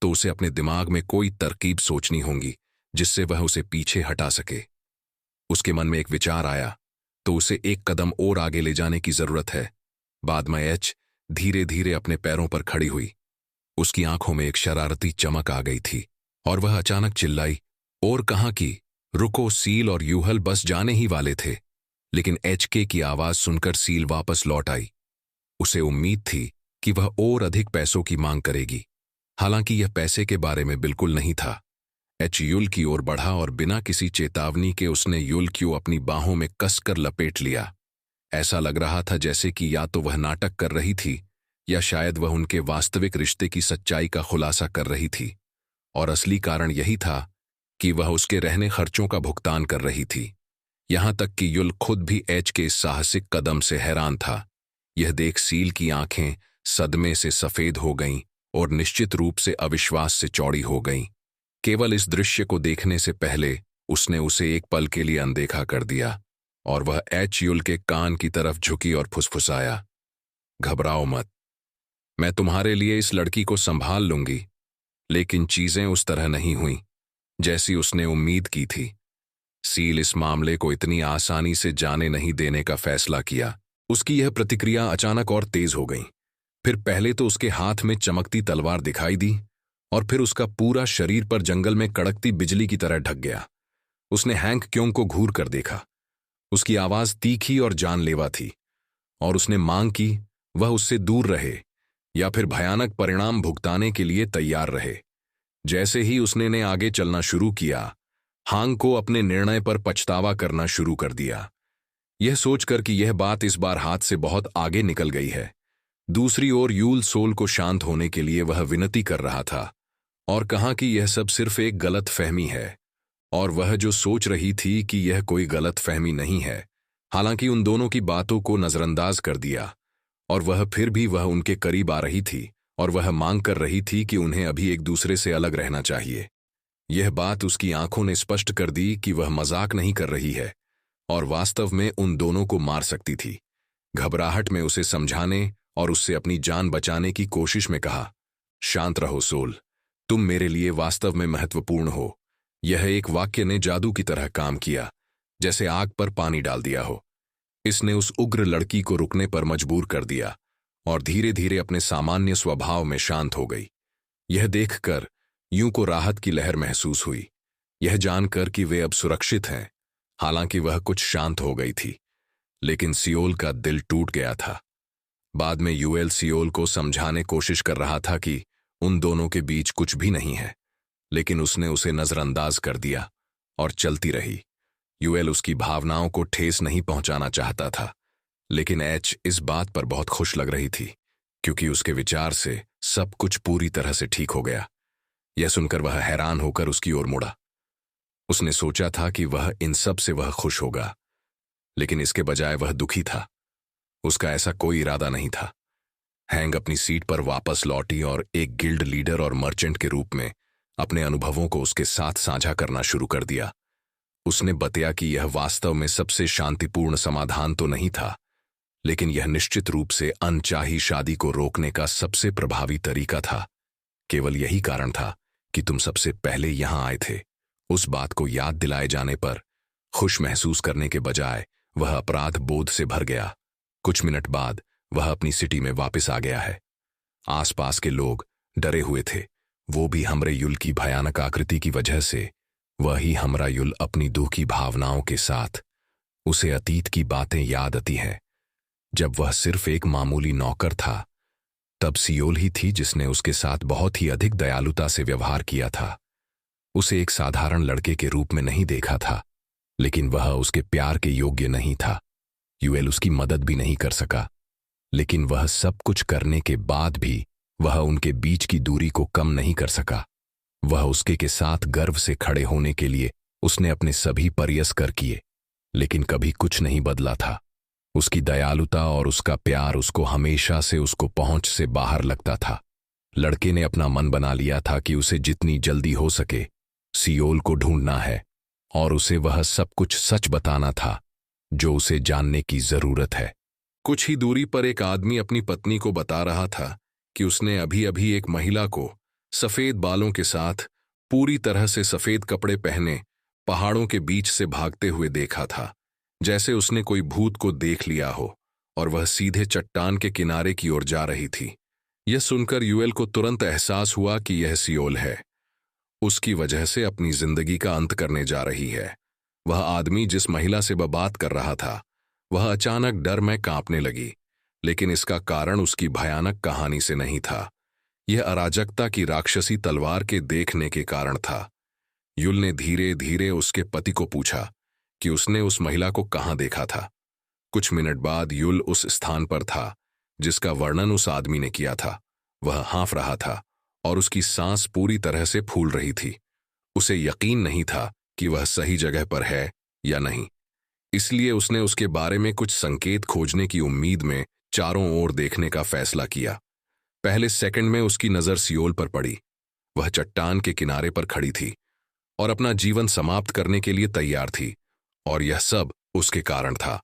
तो उसे अपने दिमाग में कोई तरकीब सोचनी होगी जिससे वह उसे पीछे हटा सके। उसके मन में एक विचार आया तो उसे एक कदम और आगे ले जाने की जरूरत है। बाद में एच धीरे धीरे अपने पैरों पर खड़ी हुई। उसकी आंखों में एक शरारती चमक आ गई थी और वह अचानक चिल्लाई, और कहाँ की? रुको! सील और यूहल बस जाने ही वाले थे, लेकिन एचके की आवाज सुनकर सील वापस लौट आई। उसे उम्मीद थी कि वह और अधिक पैसों की मांग करेगी, हालांकि यह पैसे के बारे में बिल्कुल नहीं था। एच युल की ओर बढ़ा और बिना किसी चेतावनी के उसने युल को अपनी बाहों में कसकर लपेट लिया। ऐसा लग रहा था जैसे कि या तो वह नाटक कर रही थी या शायद वह उनके वास्तविक रिश्ते की सच्चाई का खुलासा कर रही थी, और असली कारण यही था कि वह उसके रहने खर्चों का भुगतान कर रही थी। यहां तक कि युल खुद भी एच के इस साहसिक कदम से हैरान था। यह देख सील की आंखें सदमे से सफेद हो गईं और निश्चित रूप से अविश्वास से चौड़ी हो गईं। केवल इस दृश्य को देखने से पहले उसने उसे एक पल के लिए अनदेखा कर दिया, और वह एच युल के कान की तरफ झुकी और फुसफुसाया, घबराओ मत, मैं तुम्हारे लिए इस लड़की को संभाल लूंगी। लेकिन चीजें उस तरह नहीं हुई जैसी उसने उम्मीद की थी। सील इस मामले को इतनी आसानी से जाने नहीं देने का फैसला किया। उसकी यह प्रतिक्रिया अचानक और तेज हो गई। फिर पहले तो उसके हाथ में चमकती तलवार दिखाई दी, और फिर उसका पूरा शरीर पर जंगल में कड़कती बिजली की तरह ढक गया। उसने हैंक क्योंग को घूर कर देखा। उसकी आवाज तीखी और जानलेवा थी, और उसने मांग की वह उससे दूर रहे या फिर भयानक परिणाम भुगताने के लिए तैयार रहे। जैसे ही उसने ने आगे चलना शुरू किया, हांग को अपने निर्णय पर पछतावा करना शुरू कर दिया, यह सोचकर कि यह बात इस बार हाथ से बहुत आगे निकल गई है। दूसरी ओर यूल सोल को शांत होने के लिए वह विनती कर रहा था और कहा कि यह सब सिर्फ एक गलत फहमी है, और वह जो सोच रही थी कि यह कोई गलत फहमी नहीं है। हालांकि उन दोनों की बातों को नजरअंदाज कर दिया, और वह फिर भी वह उनके करीब आ रही थी और वह मांग कर रही थी कि उन्हें अभी एक दूसरे से अलग रहना चाहिए। यह बात उसकी आंखों ने स्पष्ट कर दी कि वह मजाक नहीं कर रही है और वास्तव में उन दोनों को मार सकती थी। घबराहट में उसे समझाने और उससे अपनी जान बचाने की कोशिश में कहा, शांत रहो सोल, तुम मेरे लिए वास्तव में महत्वपूर्ण हो। यह एक वाक्य ने जादू की तरह काम किया, जैसे आग पर पानी डाल दिया हो। इसने उस उग्र लड़की को रुकने पर मजबूर कर दिया और धीरे धीरे अपने सामान्य स्वभाव में शांत हो गई। यह देखकर यूं को राहत की लहर महसूस हुई, यह जानकर कि वे अब सुरक्षित हैं। हालांकि वह कुछ शांत हो गई थी, लेकिन सियोल का दिल टूट गया था। बाद में यूएल सियोल को समझाने कोशिश कर रहा था कि उन दोनों के बीच कुछ भी नहीं है, लेकिन उसने उसे नजरअंदाज कर दिया और चलती रही। यूएल उसकी भावनाओं को ठेस नहीं पहुंचाना चाहता था, लेकिन एच इस बात पर बहुत खुश लग रही थी, क्योंकि उसके विचार से सब कुछ पूरी तरह से ठीक हो गया। यह सुनकर वह हैरान होकर उसकी ओर मुड़ा। उसने सोचा था कि वह इन सब से वह खुश होगा, लेकिन इसके बजाय वह दुखी था। उसका ऐसा कोई इरादा नहीं था। हैंग अपनी सीट पर वापस लौटी और एक गिल्ड लीडर और मर्चेंट के रूप में अपने अनुभवों को उसके साथ साझा करना शुरू कर दिया। उसने बताया कि यह वास्तव में सबसे शांतिपूर्ण समाधान तो नहीं था, लेकिन यह निश्चित रूप से अनचाही शादी को रोकने का सबसे प्रभावी तरीका था। केवल यही कारण था कि तुम सबसे पहले यहां आए थे। उस बात को याद दिलाए जाने पर खुश महसूस करने के बजाय वह अपराध बोध से भर गया। कुछ मिनट बाद वह अपनी सिटी में वापस आ गया है। आसपास के लोग डरे हुए थे, वो भी हमरे-युल की भयानक आकृति की वजह से। वही हमरा-युल अपनी दुखी भावनाओं के साथ। उसे अतीत की बातें याद आती हैं, जब वह सिर्फ एक मामूली नौकर था। तब सियोल ही थी जिसने उसके साथ बहुत ही अधिक दयालुता से व्यवहार किया था। उसे एक साधारण लड़के के रूप में नहीं देखा था, लेकिन वह उसके प्यार के योग्य नहीं था। यूएल उसकी मदद भी नहीं कर सका, लेकिन वह सब कुछ करने के बाद भी वह उनके बीच की दूरी को कम नहीं कर सका। वह उसके के साथ गर्व से खड़े होने के लिए उसने अपने सभी प्रयास किए, लेकिन कभी कुछ नहीं बदला था। उसकी दयालुता और उसका प्यार उसको हमेशा से उसको पहुंच से बाहर लगता था। लड़के ने अपना मन बना लिया था कि उसे जितनी जल्दी हो सके सियोल को ढूंढना है और उसे वह सब कुछ सच बताना था जो उसे जानने की जरूरत है। कुछ ही दूरी पर एक आदमी अपनी पत्नी को बता रहा था कि उसने अभी अभी एक महिला को सफेद बालों के साथ, पूरी तरह से सफेद कपड़े पहने, पहाड़ों के बीच से भागते हुए देखा था, जैसे उसने कोई भूत को देख लिया हो, और वह सीधे चट्टान के किनारे की ओर जा रही थी। यह सुनकर यूएल को तुरंत एहसास हुआ कि यह सियोल है। उसकी वजह से अपनी जिंदगी का अंत करने जा रही है। वह आदमी जिस महिला से वह बात कर रहा था, वह अचानक डर में कांपने लगी, लेकिन इसका कारण उसकी भयानक कहानी से नहीं था। यह अराजकता की राक्षसी तलवार के देखने के कारण था। युल ने धीरे धीरे उसके पति को पूछा कि उसने उस महिला को कहाँ देखा था। कुछ मिनट बाद युल उस स्थान पर था जिसका वर्णन उस आदमी ने किया था। वह हाँफ रहा था और उसकी सांस पूरी तरह से फूल रही थी। उसे यकीन नहीं था कि वह सही जगह पर है या नहीं, इसलिए उसने उसके बारे में कुछ संकेत खोजने की उम्मीद में चारों ओर देखने का फैसला किया। पहले सेकंड में उसकी नजर सियोल पर पड़ी। वह चट्टान के किनारे पर खड़ी थी और अपना जीवन समाप्त करने के लिए तैयार थी, और यह सब उसके कारण था।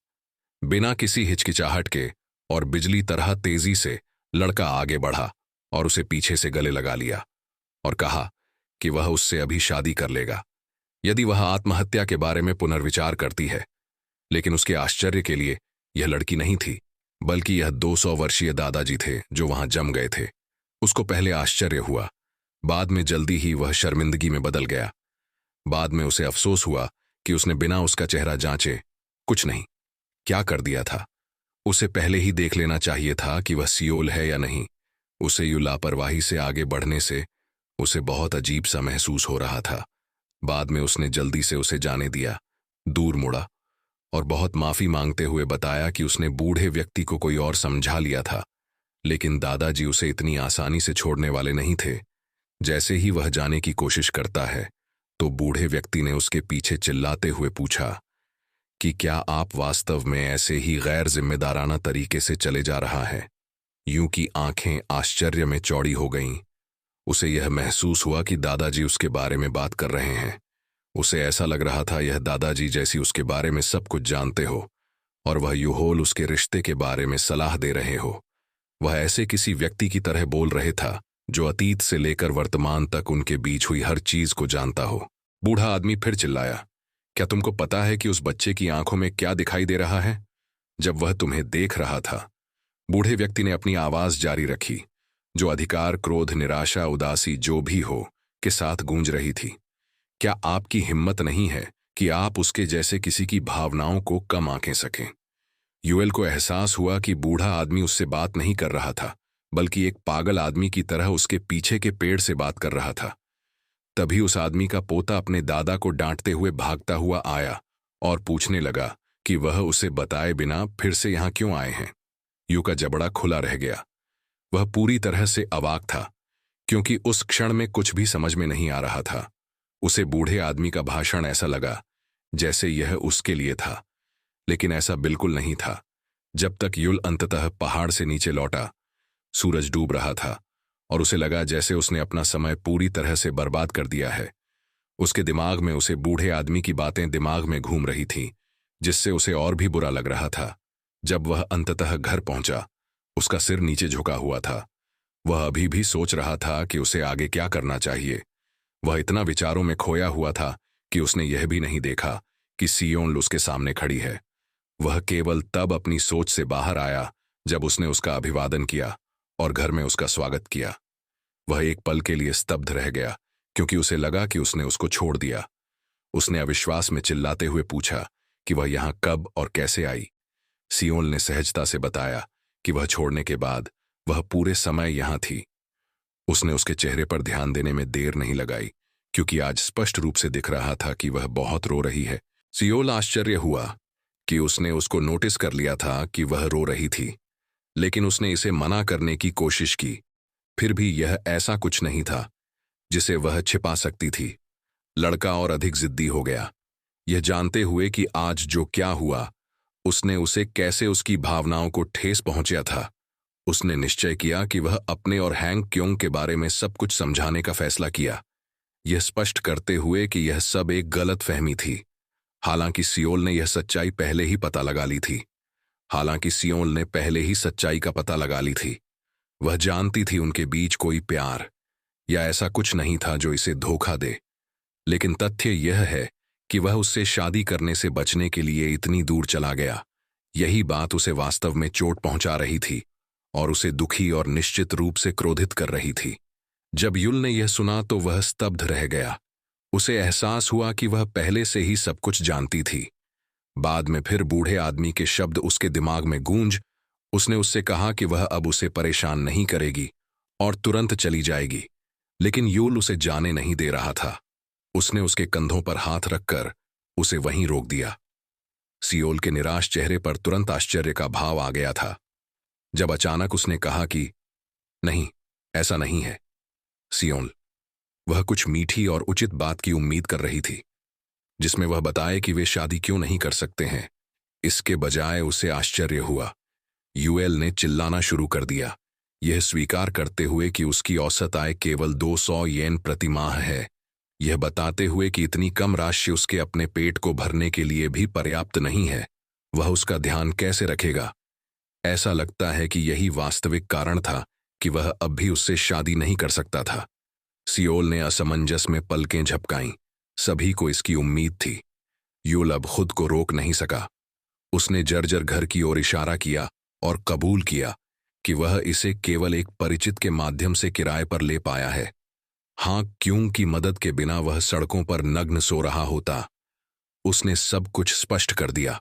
बिना किसी हिचकिचाहट के और बिजली तरह तेजी से लड़का आगे बढ़ा और उसे पीछे से गले लगा लिया और कहा कि वह उससे अभी शादी कर लेगा यदि वह आत्महत्या के बारे में पुनर्विचार करती है। लेकिन उसके आश्चर्य के लिए यह लड़की नहीं थी, बल्कि यह 200 वर्षीय दादाजी थे जो वहां जम गए थे। उसको पहले आश्चर्य हुआ, बाद में जल्दी ही वह शर्मिंदगी में बदल गया। बाद में उसे अफसोस हुआ कि उसने बिना उसका चेहरा जांचे कुछ नहीं क्या कर दिया था। उसे पहले ही देख लेना चाहिए था कि वह सियोल है या नहीं। उसे यूं लापरवाही से आगे बढ़ने से उसे बहुत अजीब सा महसूस हो रहा था। बाद में उसने जल्दी से उसे जाने दिया, दूर मुड़ा और बहुत माफी मांगते हुए बताया कि उसने बूढ़े व्यक्ति को कोई और समझा लिया था, लेकिन दादाजी उसे इतनी आसानी से छोड़ने वाले नहीं थे। जैसे ही वह जाने की कोशिश करता है तो बूढ़े व्यक्ति ने उसके पीछे चिल्लाते हुए पूछा कि क्या आप वास्तव में ऐसे ही गैर जिम्मेदाराना तरीके से चले जा रहा है। यूं की आंखें आश्चर्य में चौड़ी हो गईं। उसे यह महसूस हुआ कि दादाजी उसके बारे में बात कर रहे हैं। उसे ऐसा लग रहा था यह दादाजी जैसी उसके बारे में सब कुछ जानते हो और वह यूहोल उसके रिश्ते के बारे में सलाह दे रहे हो। वह ऐसे किसी व्यक्ति की तरह बोल रहे था जो अतीत से लेकर वर्तमान तक उनके बीच हुई हर चीज को जानता हो। बूढ़ा आदमी फिर चिल्लाया, क्या तुमको पता है कि उस बच्चे की आंखों में क्या दिखाई दे रहा है जब वह तुम्हें देख रहा था? बूढ़े व्यक्ति ने अपनी आवाज जारी रखी, जो अधिकार, क्रोध, निराशा, उदासी जो भी हो के साथ गूंज रही थी। क्या आपकी हिम्मत नहीं है कि आप उसके जैसे किसी की भावनाओं को कम आंकें सकें? यूएल को एहसास हुआ कि बूढ़ा आदमी उससे बात नहीं कर रहा था, बल्कि एक पागल आदमी की तरह उसके पीछे के पेड़ से बात कर रहा था। तभी उस आदमी का पोता अपने दादा को डांटते हुए भागता हुआ आया और पूछने लगा कि वह उसे बताए बिना फिर से यहां क्यों आए हैं। यू का जबड़ा खुला रह गया। वह पूरी तरह से अवाक था, क्योंकि उस क्षण में कुछ भी समझ में नहीं आ रहा था। उसे बूढ़े आदमी का भाषण ऐसा लगा जैसे यह उसके लिए था, लेकिन ऐसा बिल्कुल नहीं था। जब तक युल अंततः पहाड़ से नीचे लौटा, सूरज डूब रहा था और उसे लगा जैसे उसने अपना समय पूरी तरह से बर्बाद कर दिया है। उसके दिमाग में उसे बूढ़े आदमी की बातें दिमाग में घूम रही थीं, जिससे उसे और भी बुरा लग रहा था। जब वह अंततः घर पहुंचा, उसका सिर नीचे झुका हुआ था। वह अभी भी सोच रहा था कि उसे आगे क्या करना चाहिए। वह इतना विचारों में खोया हुआ था कि उसने यह भी नहीं देखा कि सियोन उसके सामने खड़ी है। वह केवल तब अपनी सोच से बाहर आया जब उसने उसका अभिवादन किया और घर में उसका स्वागत किया। वह एक पल के लिए स्तब्ध रह गया, क्योंकि उसे लगा कि उसने उसको छोड़ दिया। उसने अविश्वास में चिल्लाते हुए पूछा कि वह यहां कब और कैसे आई। सियोन ने सहजता से बताया कि वह छोड़ने के बाद वह पूरे समय यहां थी। उसने उसके चेहरे पर ध्यान देने में देर नहीं लगाई, क्योंकि आज स्पष्ट रूप से दिख रहा था कि वह बहुत रो रही है। सियोल आश्चर्य हुआ कि उसने उसको नोटिस कर लिया था कि वह रो रही थी, लेकिन उसने इसे मना करने की कोशिश की। फिर भी यह ऐसा कुछ नहीं था जिसे वह छिपा सकती थी। लड़का और अधिक जिद्दी हो गया, यह जानते हुए कि आज जो क्या हुआ उसने उसे कैसे उसकी भावनाओं को ठेस पहुंचा था। उसने निश्चय किया कि वह अपने और हैंग क्योंग के बारे में सब कुछ समझाने का फैसला किया, यह स्पष्ट करते हुए कि यह सब एक गलत फहमी थी। हालांकि सियोल ने यह सच्चाई पहले ही पता लगा ली थी। वह जानती थी उनके बीच कोई प्यार या ऐसा कुछ नहीं था जो इसे धोखा दे। लेकिन तथ्य यह है कि वह उससे शादी करने से बचने के लिए इतनी दूर चला गया। यही बात उसे वास्तव में चोट पहुंचा रही थी और उसे दुखी और निश्चित रूप से क्रोधित कर रही थी। जब युल ने यह सुना तो वह स्तब्ध रह गया। उसे एहसास हुआ कि वह पहले से ही सब कुछ जानती थी। बाद में फिर बूढ़े आदमी के शब्द उसके दिमाग में गूंज। उसने उससे कहा कि वह अब उसे परेशान नहीं करेगी और तुरंत चली जाएगी, लेकिन युल उसे जाने नहीं दे रहा था। उसने उसके कंधों पर हाथ रखकर उसे वहीं रोक दिया। सियोल के निराश चेहरे पर तुरंत आश्चर्य का भाव आ गया था, जब अचानक उसने कहा कि नहीं, ऐसा नहीं है। सियोल, वह कुछ मीठी और उचित बात की उम्मीद कर रही थी, जिसमें वह बताए कि वे शादी क्यों नहीं कर सकते हैं। इसके बजाय उसे आश्चर्य हुआ। यूएल ने चिल्लाना शुरू कर दिया, यह स्वीकार करते हुए कि उसकी औसत आय केवल 200 येन प्रति माह है, यह बताते हुए कि इतनी कम राशि उसके अपने पेट को भरने के लिए भी पर्याप्त नहीं है। वह उसका ध्यान कैसे रखेगा? ऐसा लगता है कि यही वास्तविक कारण था कि वह अब भी उससे शादी नहीं कर सकता था। सियोल ने असमंजस में पलकें झपकाईं। सभी को इसकी उम्मीद थी। यूल अब खुद को रोक नहीं सका। उसने जर्जर घर की ओर इशारा किया और कबूल किया कि वह इसे केवल एक परिचित के माध्यम से किराए पर ले पाया है। हाँ, क्यों की मदद के बिना वह सड़कों पर नग्न सो रहा होता। उसने सब कुछ स्पष्ट कर दिया।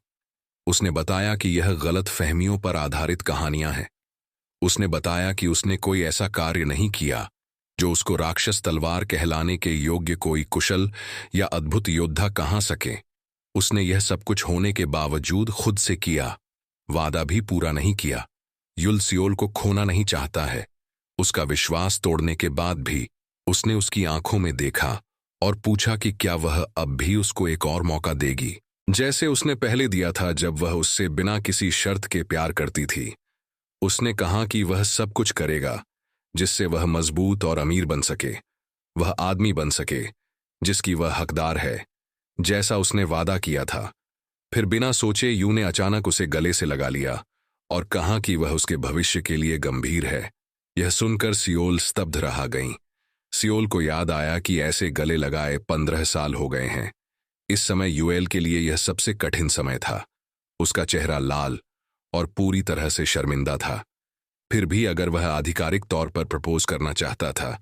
उसने बताया कि यह गलत फहमियों पर आधारित कहानियां हैं। उसने बताया कि उसने कोई ऐसा कार्य नहीं किया जो उसको राक्षस तलवार कहलाने के योग्य कोई कुशल या अद्भुत योद्धा कहा सके। उसने यह सब कुछ होने के बावजूद खुद से किया, वादा भी पूरा नहीं किया। युल सियोल को खोना नहीं चाहता है। उसका विश्वास तोड़ने के बाद भी उसने उसकी आंखों में देखा और पूछा कि क्या वह अब भी उसको एक और मौका देगी, जैसे उसने पहले दिया था जब वह उससे बिना किसी शर्त के प्यार करती थी। उसने कहा कि वह सब कुछ करेगा, जिससे वह मजबूत और अमीर बन सके, वह आदमी बन सके जिसकी वह हकदार है, जैसा उसने वादा किया था। फिर बिना सोचे यू ने अचानक उसे गले से लगा लिया और कहा कि वह उसके भविष्य के लिए गंभीर है। यह सुनकर सियोल स्तब्ध रह गई। सियोल को याद आया कि ऐसे गले लगाए 15 साल हो गए हैं। इस समय यूएल के लिए यह सबसे कठिन समय था। उसका चेहरा लाल और पूरी तरह से शर्मिंदा था। फिर भी अगर वह आधिकारिक तौर पर प्रपोज करना चाहता था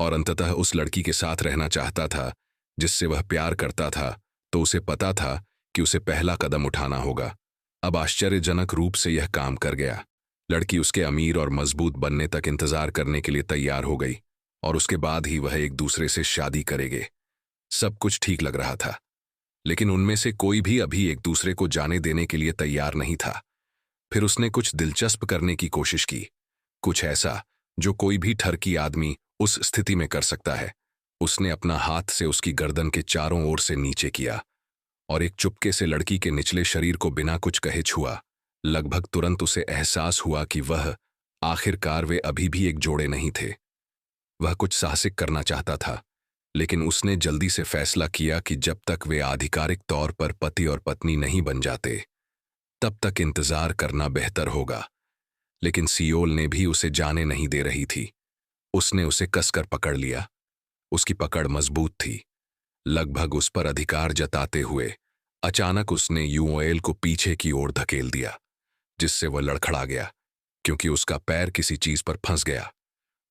और अंततः उस लड़की के साथ रहना चाहता था जिससे वह प्यार करता था, तो उसे पता था कि उसे पहला कदम उठाना होगा। अब आश्चर्यजनक रूप से यह काम कर गया। लड़की उसके अमीर और मजबूत बनने तक इंतजार करने के लिए तैयार हो गई और उसके बाद ही वह एक दूसरे से शादी करेंगे। सब कुछ ठीक लग रहा था, लेकिन उनमें से कोई भी अभी एक दूसरे को जाने देने के लिए तैयार नहीं था। फिर उसने कुछ दिलचस्प करने की कोशिश की, कुछ ऐसा जो कोई भी ठरकी आदमी उस स्थिति में कर सकता है। उसने अपना हाथ से उसकी गर्दन के चारों ओर से नीचे किया और एक चुपके से लड़की के निचले शरीर को बिना कुछ कहे छुआ। लगभग तुरंत उसे एहसास हुआ कि वह आखिरकार वे अभी भी एक जोड़े नहीं थे। वह कुछ साहसिक करना चाहता था, लेकिन उसने जल्दी से फैसला किया कि जब तक वे आधिकारिक तौर पर पति और पत्नी नहीं बन जाते, तब तक इंतजार करना बेहतर होगा। लेकिन सियोल ने भी उसे जाने नहीं दे रही थी। उसने उसे कसकर पकड़ लिया। उसकी पकड़ मजबूत थी, लगभग उस पर अधिकार जताते हुए। अचानक उसने यूएल को पीछे की ओर धकेल दिया, जिससे वह लड़खड़ा गया क्योंकि उसका पैर किसी चीज पर फंस गया।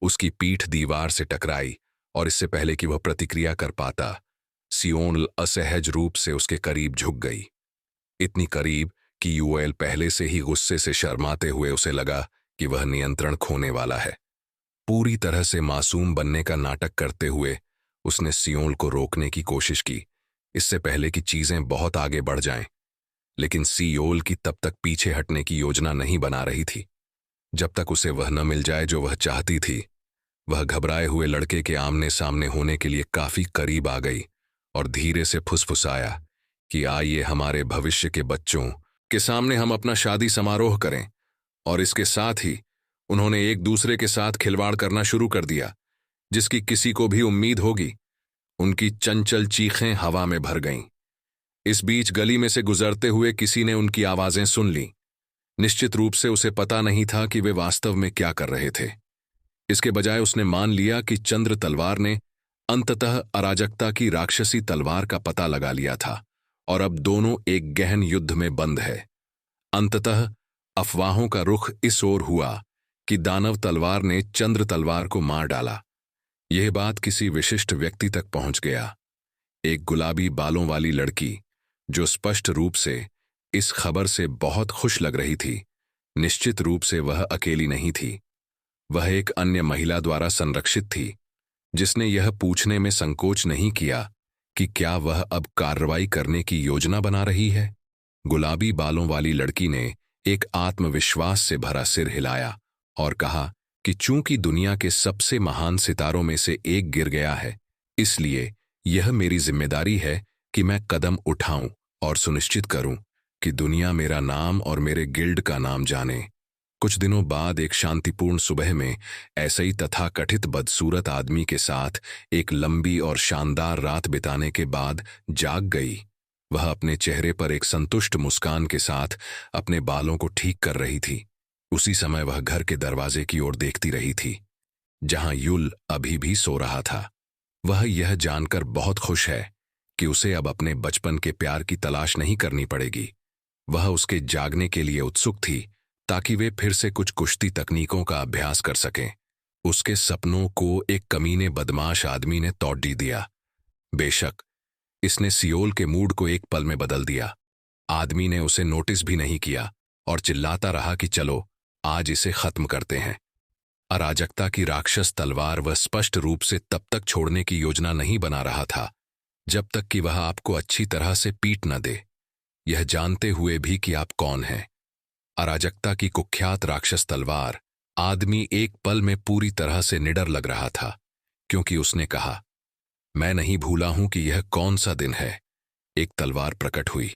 उसकी पीठ दीवार से टकराई और इससे पहले कि वह प्रतिक्रिया कर पाता, सियोल असहज रूप से उसके करीब झुक गई। इतनी करीब कि यूएल पहले से ही गुस्से से शर्माते हुए उसे लगा कि वह नियंत्रण खोने वाला है। पूरी तरह से मासूम बनने का नाटक करते हुए उसने सियोल को रोकने की कोशिश की, इससे पहले कि चीजें बहुत आगे बढ़ जाएं। लेकिन सियोल की तब तक पीछे हटने की योजना नहीं बना रही थी। जब तक उसे वह न मिल जाए जो वह चाहती थी। वह घबराए हुए लड़के के आमने सामने होने के लिए काफी करीब आ गई और धीरे से फुसफुसाया कि आइए हमारे भविष्य के बच्चों के सामने हम अपना शादी समारोह करें। और इसके साथ ही उन्होंने एक दूसरे के साथ खिलवाड़ करना शुरू कर दिया, जिसकी किसी को भी उम्मीद होगी। उनकी चंचल चीखें हवा में भर गईं। इस बीच गली में से गुजरते हुए किसी ने उनकी आवाजें सुन लीं। निश्चित रूप से उसे पता नहीं था कि वे वास्तव में क्या कर रहे थे। इसके बजाय उसने मान लिया कि चंद्र तलवार ने अंततः अराजकता की राक्षसी तलवार का पता लगा लिया था और अब दोनों एक गहन युद्ध में बंद है। अंततः अफवाहों का रुख इस ओर हुआ कि दानव तलवार ने चंद्र तलवार को मार डाला। यह बात किसी विशिष्ट व्यक्ति तक पहुंच गया। एक गुलाबी बालों वाली लड़की, जो स्पष्ट रूप से इस खबर से बहुत खुश लग रही थी। निश्चित रूप से वह अकेली नहीं थी। वह एक अन्य महिला द्वारा संरक्षित थी, जिसने यह पूछने में संकोच नहीं किया कि क्या वह अब कार्रवाई करने की योजना बना रही है। गुलाबी बालों वाली लड़की ने एक आत्मविश्वास से भरा सिर हिलाया और कहा कि चूंकि दुनिया के सबसे महान सितारों में से एक गिर गया है, इसलिए यह मेरी जिम्मेदारी है कि मैं कदम उठाऊं और सुनिश्चित करूं कि दुनिया मेरा नाम और मेरे गिल्ड का नाम जाने। कुछ दिनों बाद एक शांतिपूर्ण सुबह में ऐसे ही तथाकथित बदसूरत आदमी के साथ एक लंबी और शानदार रात बिताने के बाद जाग गई। वह अपने चेहरे पर एक संतुष्ट मुस्कान के साथ अपने बालों को ठीक कर रही थी। उसी समय वह घर के दरवाजे की ओर देखती रही थी, जहां युल अभी भी सो रहा था। वह यह जानकर बहुत खुश है कि उसे अब अपने बचपन के प्यार की तलाश नहीं करनी पड़ेगी। वह उसके जागने के लिए उत्सुक थी ताकि वे फिर से कुछ कुश्ती तकनीकों का अभ्यास कर सकें। उसके सपनों को एक कमीने बदमाश आदमी ने तोड़ दिया। बेशक इसने सियोल के मूड को एक पल में बदल दिया। आदमी ने उसे नोटिस भी नहीं किया और चिल्लाता रहा कि चलो आज इसे खत्म करते हैं। अराजकता की राक्षस तलवार वह स्पष्ट रूप से तब तक छोड़ने की योजना नहीं बना रहा था जब तक कि वह आपको अच्छी तरह से पीट न दे, यह जानते हुए भी कि आप कौन हैं। अराजकता की कुख्यात राक्षस तलवार आदमी एक पल में पूरी तरह से निडर लग रहा था, क्योंकि उसने कहा, मैं नहीं भूला हूं कि यह कौन सा दिन है। एक तलवार प्रकट हुई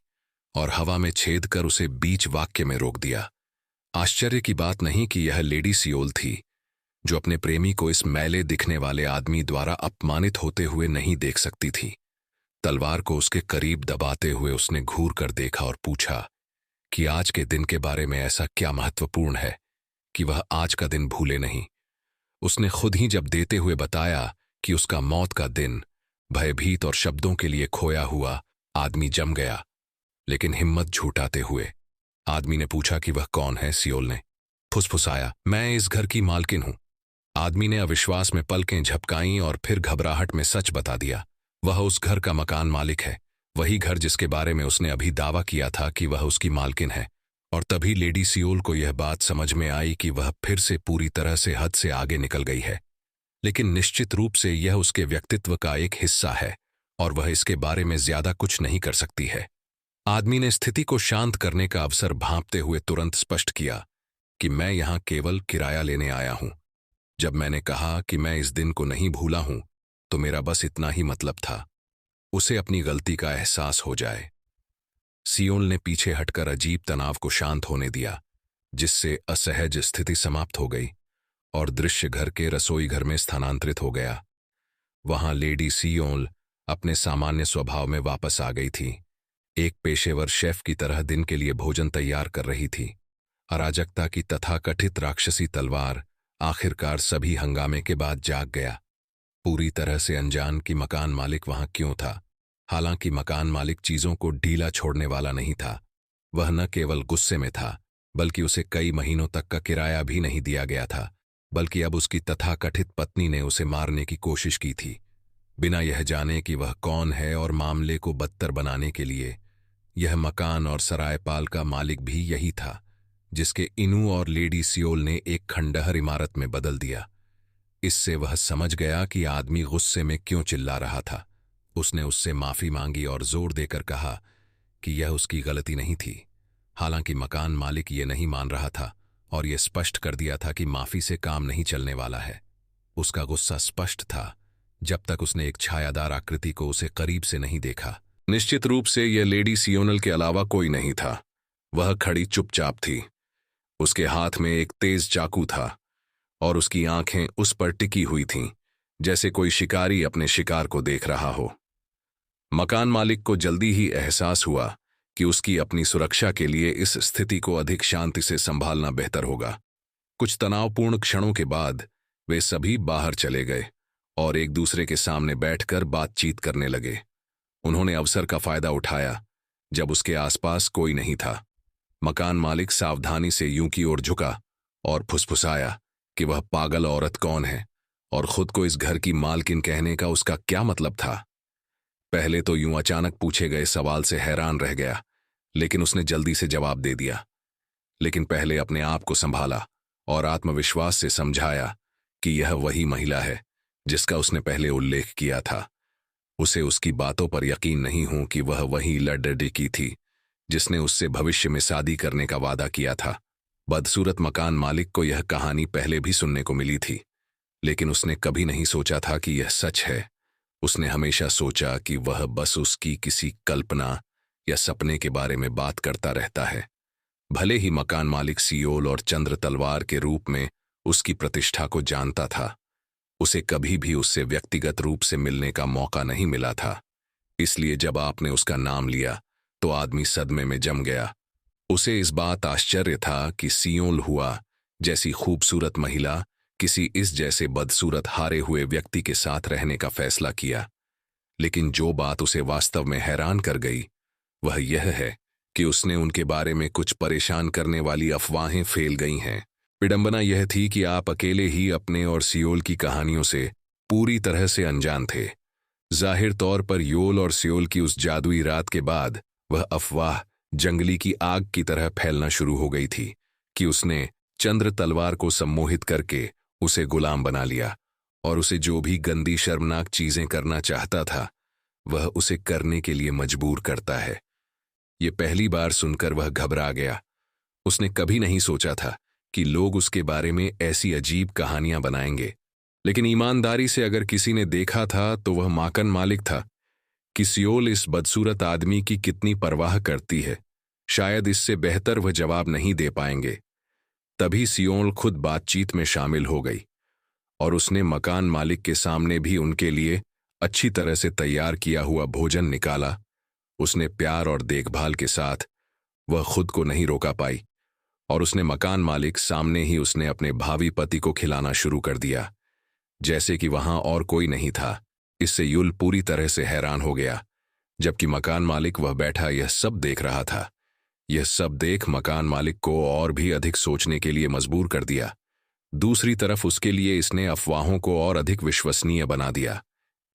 और हवा में छेद कर उसे बीच वाक्य में रोक दिया। आश्चर्य की बात नहीं कि यह लेडी सियोल थी, जो अपने प्रेमी को इस मैले दिखने वाले आदमी द्वारा अपमानित होते हुए नहीं देख सकती थी। तलवार को उसके करीब दबाते हुए उसने घूर कर देखा और पूछा कि आज के दिन के बारे में ऐसा क्या महत्वपूर्ण है कि वह आज का दिन भूले नहीं। उसने खुद ही जब देते हुए बताया कि उसका मौत का दिन भयभीत और शब्दों के लिए खोया हुआ आदमी जम गया, लेकिन हिम्मत झूठाते हुए आदमी ने पूछा कि वह कौन है। सियोल ने फुसफुसाया, मैं इस घर की मालकिन हूं। आदमी ने अविश्वास में पलकें झपकाईं और फिर घबराहट में सच बता दिया। वह उस घर का मकान मालिक है, वही घर जिसके बारे में उसने अभी दावा किया था कि वह उसकी मालकिन है। और तभी लेडी सियोल को यह बात समझ में आई कि वह फिर से पूरी तरह से हद से आगे निकल गई है, लेकिन निश्चित रूप से यह उसके व्यक्तित्व का एक हिस्सा है और वह इसके बारे में ज्यादा कुछ नहीं कर सकती है। आदमी ने स्थिति को शांत करने का अवसर भांपते हुए तुरंत स्पष्ट किया कि मैं यहां केवल किराया लेने आया हूं। जब मैंने कहा कि मैं इस दिन को नहीं भूला हूं, तो मेरा बस इतना ही मतलब था, उसे अपनी गलती का एहसास हो जाए। सियोल ने पीछे हटकर अजीब तनाव को शांत होने दिया, जिससे असहज स्थिति समाप्त हो गई और दृश्य घर के रसोई घर में स्थानांतरित हो गया। वहां लेडी सियोल अपने सामान्य स्वभाव में वापस आ गई थी। एक पेशेवर शेफ की तरह दिन के लिए भोजन तैयार कर रही थी। अराजकता की तथाकथित राक्षसी तलवार आखिरकार सभी हंगामे के बाद जाग गया। पूरी तरह से अनजान कि मकान मालिक वहां क्यों था। हालांकि मकान मालिक चीजों को ढीला छोड़ने वाला नहीं था। वह न केवल गुस्से में था, बल्कि उसे कई महीनों तक का किराया भी नहीं दिया गया था, बल्कि अब उसकी तथाकथित पत्नी ने उसे मारने की कोशिश की थी, बिना यह जाने कि वह कौन है। और मामले को बदतर बनाने के लिए यह मकान और सरायपाल का मालिक भी यही था, जिसके इनू और लेडी सियोल ने एक खंडहर इमारत में बदल दिया। इससे वह समझ गया कि आदमी गुस्से में क्यों चिल्ला रहा था। उसने उससे माफी मांगी और जोर देकर कहा कि यह उसकी गलती नहीं थी। हालांकि मकान मालिक ये नहीं मान रहा था और यह स्पष्ट कर दिया था कि माफी से काम नहीं चलने वाला है। उसका गुस्सा स्पष्ट था जब तक उसने एक छायादार आकृति को उसे करीब से नहीं देखा। निश्चित रूप से यह लेडी सियोनल के अलावा कोई नहीं था। वह खड़ी चुपचाप थी। उसके हाथ में एक तेज चाकू था और उसकी आंखें उस पर टिकी हुई थीं, जैसे कोई शिकारी अपने शिकार को देख रहा हो। मकान मालिक को जल्दी ही एहसास हुआ कि उसकी अपनी सुरक्षा के लिए इस स्थिति को अधिक शांति से संभालना बेहतर होगा। कुछ तनावपूर्ण क्षणों के बाद वे सभी बाहर चले गए और एक दूसरे के सामने बैठकर बातचीत करने लगे। उन्होंने अवसर का फायदा उठाया जब उसके आसपास कोई नहीं था। मकान मालिक सावधानी से यूं की ओर झुका और फुसफुसाया कि वह पागल औरत कौन है और खुद को इस घर की मालकिन कहने का उसका क्या मतलब था। पहले तो यूं अचानक पूछे गए सवाल से हैरान रह गया, लेकिन उसने जल्दी से जवाब दे दिया। लेकिन पहले अपने आप को संभाला और आत्मविश्वास से समझाया कि यह वही महिला है जिसका उसने पहले उल्लेख किया था। उसे उसकी बातों पर यकीन नहीं हो कि वह वही लड़की थी जिसने उससे भविष्य में शादी करने का वादा किया था। बदसूरत मकान मालिक को यह कहानी पहले भी सुनने को मिली थी, लेकिन उसने कभी नहीं सोचा था कि यह सच है। उसने हमेशा सोचा कि वह बस उसकी किसी कल्पना या सपने के बारे में बात करता रहता है। भले ही मकान मालिक सियोल और चंद्र तलवार के रूप में उसकी प्रतिष्ठा को जानता था, उसे कभी भी उससे व्यक्तिगत रूप से मिलने का मौका नहीं मिला था। इसलिए जब आपने उसका नाम लिया तो आदमी सदमे में जम गया। उसे इस बात आश्चर्य था कि सियोल हुआ जैसी खूबसूरत महिला किसी इस जैसे बदसूरत हारे हुए व्यक्ति के साथ रहने का फैसला किया। लेकिन जो बात उसे वास्तव में हैरान कर गई वह यह है कि उसने उनके बारे में कुछ परेशान करने वाली अफवाहें फैल गई हैं। विडंबना यह थी कि आप अकेले ही अपने और सियोल की कहानियों से पूरी तरह से अनजान थे। जाहिर तौर पर योल और सियोल की उस जादुई रात के बाद वह अफवाह जंगली की आग की तरह फैलना शुरू हो गई थी कि उसने चंद्र तलवार को सम्मोहित करके उसे गुलाम बना लिया और उसे जो भी गंदी शर्मनाक चीजें करना चाहता था वह उसे करने के लिए मजबूर करता है। ये पहली बार सुनकर वह घबरा गया। उसने कभी नहीं सोचा था कि लोग उसके बारे में ऐसी अजीब कहानियां बनाएंगे, लेकिन ईमानदारी से अगर किसी ने देखा था तो वह मकान मालिक था कि सियोल इस बदसूरत आदमी की कितनी परवाह करती है। शायद इससे बेहतर वह जवाब नहीं दे पाएंगे। तभी सियोल खुद बातचीत में शामिल हो गई। और उसने मकान मालिक के सामने भी उनके लिए अच्छी तरह से तैयार किया हुआ भोजन निकाला। उसने प्यार और देखभाल के साथ वह खुद को नहीं रोका पाई और उसने मकान मालिक सामने ही उसने अपने भावी पति को खिलाना शुरू कर दिया, जैसे कि वहां और कोई नहीं था। इससे युल पूरी तरह से हैरान हो गया, जबकि मकान मालिक वह बैठा यह सब देख रहा था। यह सब देख मकान मालिक को और भी अधिक सोचने के लिए मजबूर कर दिया। दूसरी तरफ उसके लिए इसने अफवाहों को और अधिक विश्वसनीय बना दिया।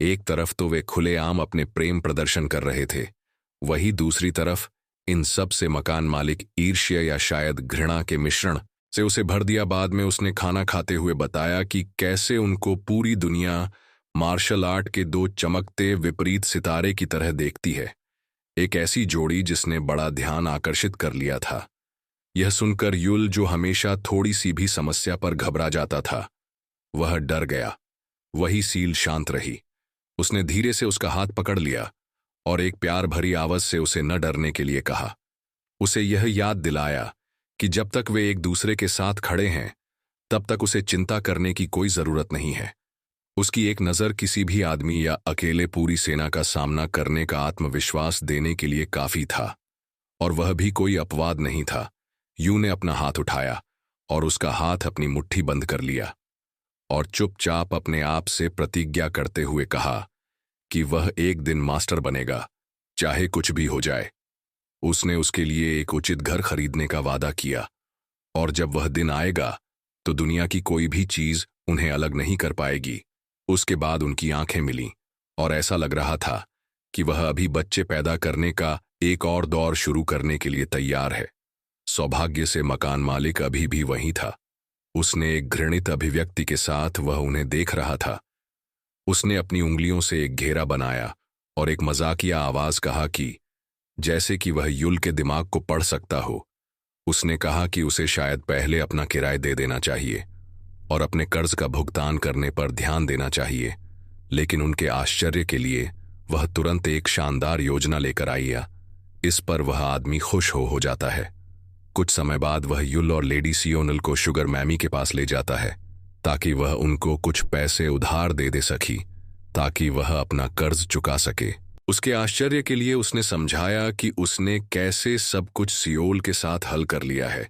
एक तरफ तो वे खुलेआम अपने प्रेम प्रदर्शन कर रहे थे, वहीं दूसरी तरफ इन सब से मकान मालिक ईर्ष्या या शायद घृणा के मिश्रण से उसे भर दिया। बाद में उसने खाना खाते हुए बताया कि कैसे उनको पूरी दुनिया मार्शल आर्ट के दो चमकते विपरीत सितारे की तरह देखती है, एक ऐसी जोड़ी जिसने बड़ा ध्यान आकर्षित कर लिया था। यह सुनकर युल, जो हमेशा थोड़ी सी भी समस्या पर घबरा जाता था, वह डर गया। वही सील शांत रही। उसने धीरे से उसका हाथ पकड़ लिया और एक प्यार भरी आवाज से उसे न डरने के लिए कहा। उसे यह याद दिलाया कि जब तक वे एक दूसरे के साथ खड़े हैं तब तक उसे चिंता करने की कोई जरूरत नहीं है। उसकी एक नज़र किसी भी आदमी या अकेले पूरी सेना का सामना करने का आत्मविश्वास देने के लिए काफी था, और वह भी कोई अपवाद नहीं था। यू ने अपना हाथ उठाया और उसका हाथ अपनी मुट्ठी बंद कर लिया और चुपचाप अपने आप से प्रतिज्ञा करते हुए कहा कि वह एक दिन मास्टर बनेगा, चाहे कुछ भी हो जाए। उसने उसके लिए एक उचित घर खरीदने का वादा किया, और जब वह दिन आएगा तो दुनिया की कोई भी चीज उन्हें अलग नहीं कर पाएगी। उसके बाद उनकी आंखें मिलीं और ऐसा लग रहा था कि वह अभी बच्चे पैदा करने का एक और दौर शुरू करने के लिए तैयार है। सौभाग्य से मकान मालिक अभी भी वहीं था। उसने एक घृणित अभिव्यक्ति के साथ वह उन्हें देख रहा था। उसने अपनी उंगलियों से एक घेरा बनाया और एक मजाकिया आवाज कहा कि जैसे कि वह युल के दिमाग को पढ़ सकता हो। उसने कहा कि उसे शायद पहले अपना किराया दे देना चाहिए और अपने कर्ज का भुगतान करने पर ध्यान देना चाहिए, लेकिन उनके आश्चर्य के लिए वह तुरंत एक शानदार योजना लेकर आई। इस पर वह आदमी खुश हो जाता है। कुछ समय बाद वह युल और लेडी सियोनल को शुगर मैमी के पास ले जाता है ताकि वह उनको कुछ पैसे उधार दे सकी, ताकि वह अपना कर्ज चुका सके। उसके आश्चर्य के लिए उसने समझाया कि उसने कैसे सब कुछ सियोल के साथ हल कर लिया है।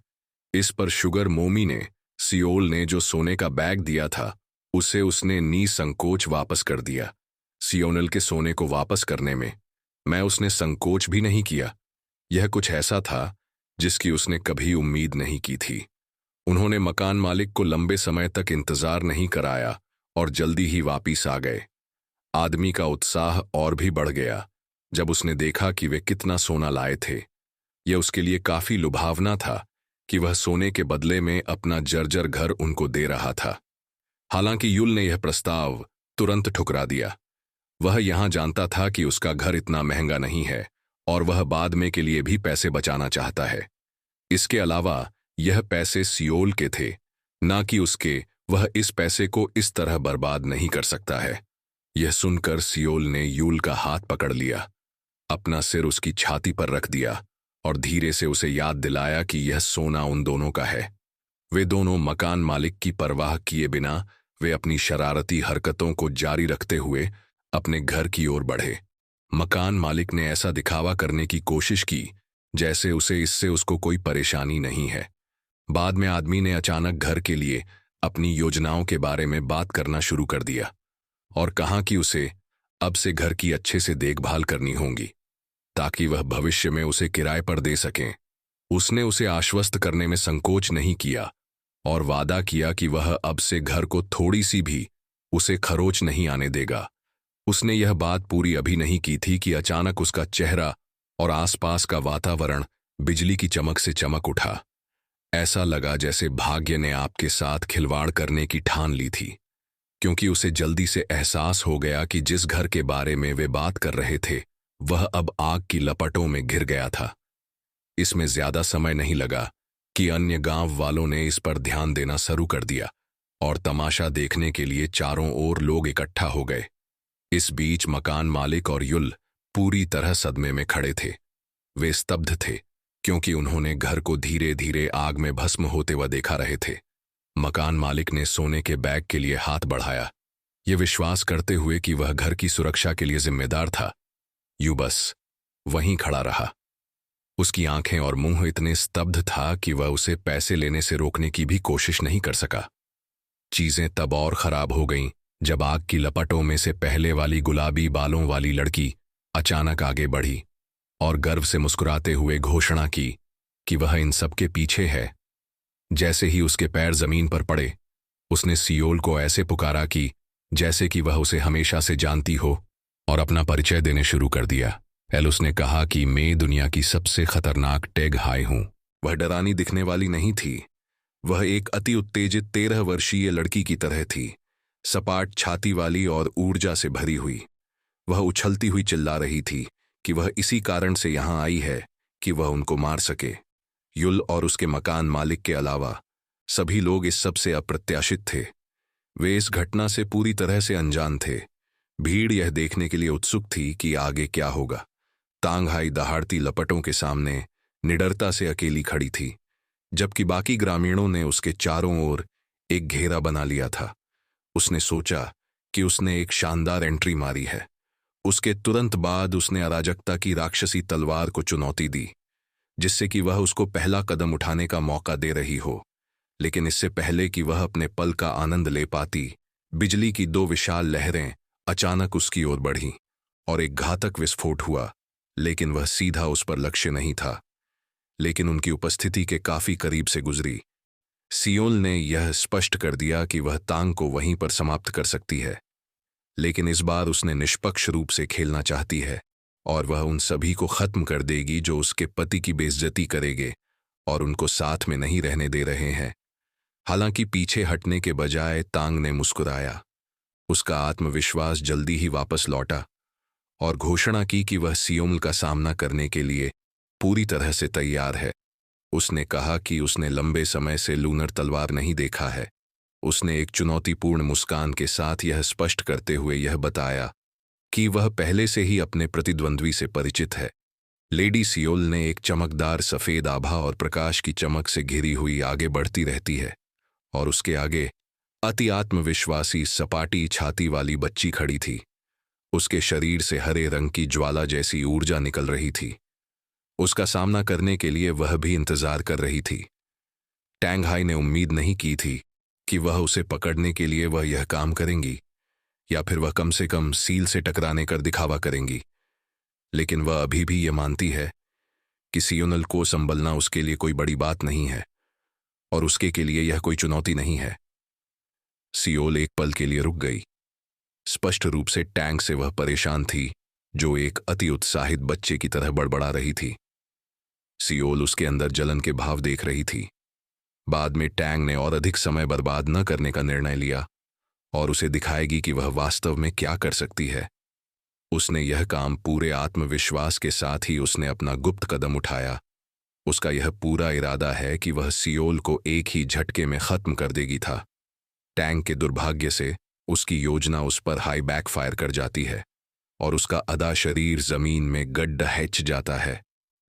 इस पर शुगर मोमी ने सियोल ने जो सोने का बैग दिया था उसे उसने निसंकोच वापस कर दिया। सियोनल के सोने को वापस करने में उसने संकोच भी नहीं किया। यह कुछ ऐसा था जिसकी उसने कभी उम्मीद नहीं की थी। उन्होंने मकान मालिक को लंबे समय तक इंतजार नहीं कराया और जल्दी ही वापिस आ गए। आदमी का उत्साह और भी बढ़ गया जब उसने देखा कि वे कितना सोना लाए थे। यह उसके लिए काफी लुभावना था कि वह सोने के बदले में अपना जर्जर घर उनको दे रहा था। हालांकि युल ने यह प्रस्ताव तुरंत ठुकरा दिया। वह यहां जानता था कि उसका घर इतना महंगा नहीं है और वह बाद में के लिए भी पैसे बचाना चाहता है। इसके अलावा यह पैसे सियोल के थे, ना कि उसके। वह इस पैसे को इस तरह बर्बाद नहीं कर सकता है। यह सुनकर सियोल ने युल का हाथ पकड़ लिया, अपना सिर उसकी छाती पर रख दिया और धीरे से उसे याद दिलाया कि यह सोना उन दोनों का है। वे दोनों मकान मालिक की परवाह किए बिना वे अपनी शरारती हरकतों को जारी रखते हुए अपने घर की ओर बढ़े। मकान मालिक ने ऐसा दिखावा करने की कोशिश की जैसे इससे उसको कोई परेशानी नहीं है। बाद में आदमी ने अचानक घर के लिए अपनी योजनाओं के बारे में बात करना शुरू कर दिया और कहा कि उसे अब से घर की अच्छे से देखभाल करनी होगी ताकि वह भविष्य में उसे किराए पर दे सकें। उसने उसे आश्वस्त करने में संकोच नहीं किया और वादा किया कि वह अब से घर को थोड़ी सी भी उसे खरोच नहीं आने देगा। उसने यह बात पूरी अभी नहीं की थी कि अचानक उसका चेहरा और आसपास का वातावरण बिजली की चमक से चमक उठा। ऐसा लगा जैसे भाग्य ने आपके साथ खिलवाड़ करने की ठान ली थी, क्योंकि उसे जल्दी से एहसास हो गया कि जिस घर के बारे में वे बात कर रहे थे वह अब आग की लपटों में घिर गया था। इसमें ज्यादा समय नहीं लगा कि अन्य गांव वालों ने इस पर ध्यान देना शुरू कर दिया और तमाशा देखने के लिए चारों ओर लोग इकट्ठा हो गए। इस बीच मकान मालिक और युल पूरी तरह सदमे में खड़े थे। वे स्तब्ध थे क्योंकि उन्होंने घर को धीरे धीरे आग में भस्म होते हुए देखा रहे थे। मकान मालिक ने सोने के बैग के लिए हाथ बढ़ाया, ये विश्वास करते हुए कि वह घर की सुरक्षा के लिए जिम्मेदार था। यूं बस वहीं खड़ा रहा। उसकी आंखें और मुंह इतने स्तब्ध था कि वह उसे पैसे लेने से रोकने की भी कोशिश नहीं कर सका। चीजें तब और खराब हो गईं जब आग की लपटों में से पहले वाली गुलाबी बालों वाली लड़की अचानक आगे बढ़ी और गर्व से मुस्कुराते हुए घोषणा की कि वह इन सब के पीछे है। जैसे ही उसके पैर जमीन पर पड़े, उसने सियोल को ऐसे पुकारा कि जैसे कि वह उसे हमेशा से जानती हो, और अपना परिचय देने शुरू कर दिया। उसने कहा कि मैं दुनिया की सबसे खतरनाक टैग हाई हूं। वह डरानी दिखने वाली नहीं थी। वह एक अति उत्तेजित 13 वर्षीय लड़की की तरह थी, सपाट छाती वाली और ऊर्जा से भरी हुई। वह उछलती हुई चिल्ला रही थी कि वह इसी कारण से यहां आई है कि वह उनको मार सके। युल और उसके मकान मालिक के अलावा सभी लोग इस सब से अप्रत्याशित थे। वे इस घटना से पूरी तरह से अनजान थे। भीड़ यह देखने के लिए उत्सुक थी कि आगे क्या होगा। तांग हाई दहाड़ती लपटों के सामने निडरता से अकेली खड़ी थी, जबकि बाकी ग्रामीणों ने उसके चारों ओर एक घेरा बना लिया था। उसने सोचा कि उसने एक शानदार एंट्री मारी है। उसके तुरंत बाद उसने अराजकता की राक्षसी तलवार को चुनौती दी, जिससे कि वह उसको पहला कदम उठाने का मौका दे रही हो। लेकिन इससे पहले कि वह अपने पल का आनंद ले पाती, बिजली की 2 विशाल लहरें अचानक उसकी ओर बढ़ीं और एक घातक विस्फोट हुआ। लेकिन वह सीधा उस पर लक्ष्य नहीं था, लेकिन उनकी उपस्थिति के काफी करीब से गुजरी। सियोल ने यह स्पष्ट कर दिया कि वह तांग को वहीं पर समाप्त कर सकती है, लेकिन इस बार उसने निष्पक्ष रूप से खेलना चाहती है और वह उन सभी को खत्म कर देगी जो उसके पति की बेइज्जती करेंगे और उनको साथ में नहीं रहने दे रहे हैं। हालांकि पीछे हटने के बजाय तांग ने मुस्कुराया। उसका आत्मविश्वास जल्दी ही वापस लौटा और घोषणा की कि वह सियोल का सामना करने के लिए पूरी तरह से तैयार है। उसने कहा कि उसने लंबे समय से लूनर तलवार नहीं देखा है। उसने एक चुनौतीपूर्ण मुस्कान के साथ यह स्पष्ट करते हुए यह बताया कि वह पहले से ही अपने प्रतिद्वंद्वी से परिचित है। लेडी सियोल ने एक चमकदार सफेद आभा और प्रकाश की चमक से घिरी हुई आगे बढ़ती रहती है, और उसके आगे अति आत्मविश्वासी सपाटी छाती वाली बच्ची खड़ी थी। उसके शरीर से हरे रंग की ज्वाला जैसी ऊर्जा निकल रही थी। उसका सामना करने के लिए वह भी इंतजार कर रही थी। टैंग हाई ने उम्मीद नहीं की थी कि वह उसे पकड़ने के लिए वह यह काम करेंगी, या फिर वह कम से कम सील से टकराने कर दिखावा करेंगी। लेकिन वह अभी भी यह मानती है कि सियोल को संभलना उसके लिए कोई बड़ी बात नहीं है, और उसके के लिए यह कोई चुनौती नहीं है। सियोल एक पल के लिए रुक गई। स्पष्ट रूप से टैंग से वह परेशान थी, जो एक अति उत्साहित बच्चे की तरह बड़बड़ा रही थी। सियोल उसके अंदर जलन के भाव देख रही थी। बाद में टैंग ने और अधिक समय बर्बाद न करने का निर्णय लिया और उसे दिखाएगी कि वह वास्तव में क्या कर सकती है। उसने यह काम पूरे आत्मविश्वास के साथ ही उसने अपना गुप्त कदम उठाया। उसका यह पूरा इरादा है कि वह सियोल को एक ही झटके में खत्म कर देगी था। टैंग के दुर्भाग्य से उसकी योजना उस पर हाई बैकफायर कर जाती है और उसका आधा शरीर जमीन में गड्ढा हैच जाता है।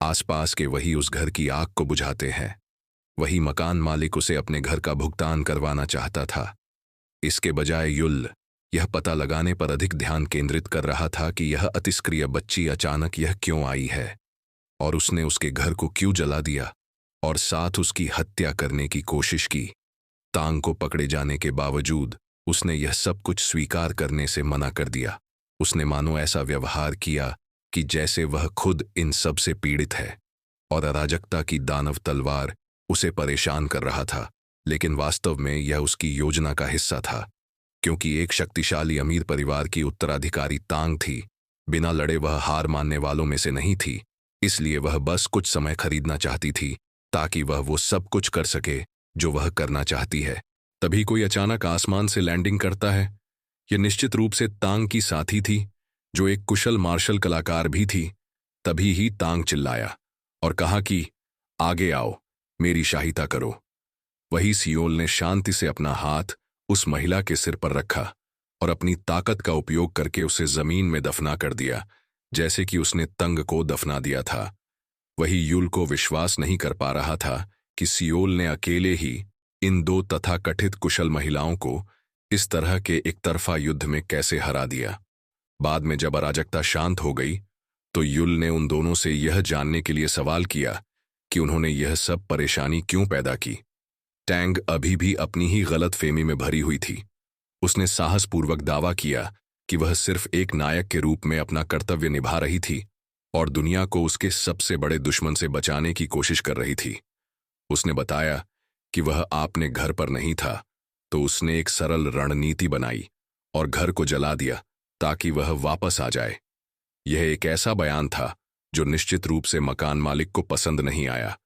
आसपास के वही उस घर की आग को बुझाते हैं। वही मकान मालिक उसे अपने घर का भुगतान करवाना चाहता था। इसके बजाय युल यह पता लगाने पर अधिक ध्यान केंद्रित कर रहा था कि यह अतिस्क्रिय बच्ची अचानक यह क्यों आई है, और उसने उसके घर को क्यों जला दिया और साथ उसकी हत्या करने की कोशिश की। तांग को पकड़े जाने के बावजूद उसने यह सब कुछ स्वीकार करने से मना कर दिया। उसने मानो ऐसा व्यवहार किया कि जैसे वह खुद इन सब से पीड़ित है और अराजकता की दानव तलवार उसे परेशान कर रहा था। लेकिन वास्तव में यह उसकी योजना का हिस्सा था, क्योंकि एक शक्तिशाली अमीर परिवार की उत्तराधिकारी तांग थी। बिना लड़े वह हार मानने वालों में से नहीं थी, इसलिए वह बस कुछ समय खरीदना चाहती थी ताकि वह वो सब कुछ कर सके जो वह करना चाहती है। तभी कोई अचानक आसमान से लैंडिंग करता है। यह निश्चित रूप से तांग की साथी थी, जो एक कुशल मार्शल कलाकार भी थी। तभी ही तांग चिल्लाया और कहा कि आगे आओ, मेरी सहायता करो। वही सियोल ने शांति से अपना हाथ उस महिला के सिर पर रखा और अपनी ताकत का उपयोग करके उसे जमीन में दफना कर दिया, जैसे कि उसने तंग को दफना दिया था। वही युल को विश्वास नहीं कर पा रहा था कि सियोल ने अकेले ही इन दो तथाकथित कुशल महिलाओं को इस तरह के एक तरफा युद्ध में कैसे हरा दिया। बाद में जब अराजकता शांत हो गई तो युल ने उन दोनों से यह जानने के लिए सवाल किया कि उन्होंने यह सब परेशानी क्यों पैदा की। टैंग अभी भी अपनी ही गलतफहमी में भरी हुई थी। उसने साहसपूर्वक दावा किया कि वह सिर्फ एक नायक के रूप में अपना कर्तव्य निभा रही थी और दुनिया को उसके सबसे बड़े दुश्मन से बचाने की कोशिश कर रही थी। उसने बताया कि वह आपने घर पर नहीं था, तो उसने एक सरल रणनीति बनाई और घर को जला दिया ताकि वह वापस आ जाए। यह एक ऐसा बयान था जो निश्चित रूप से मकान मालिक को पसंद नहीं आया,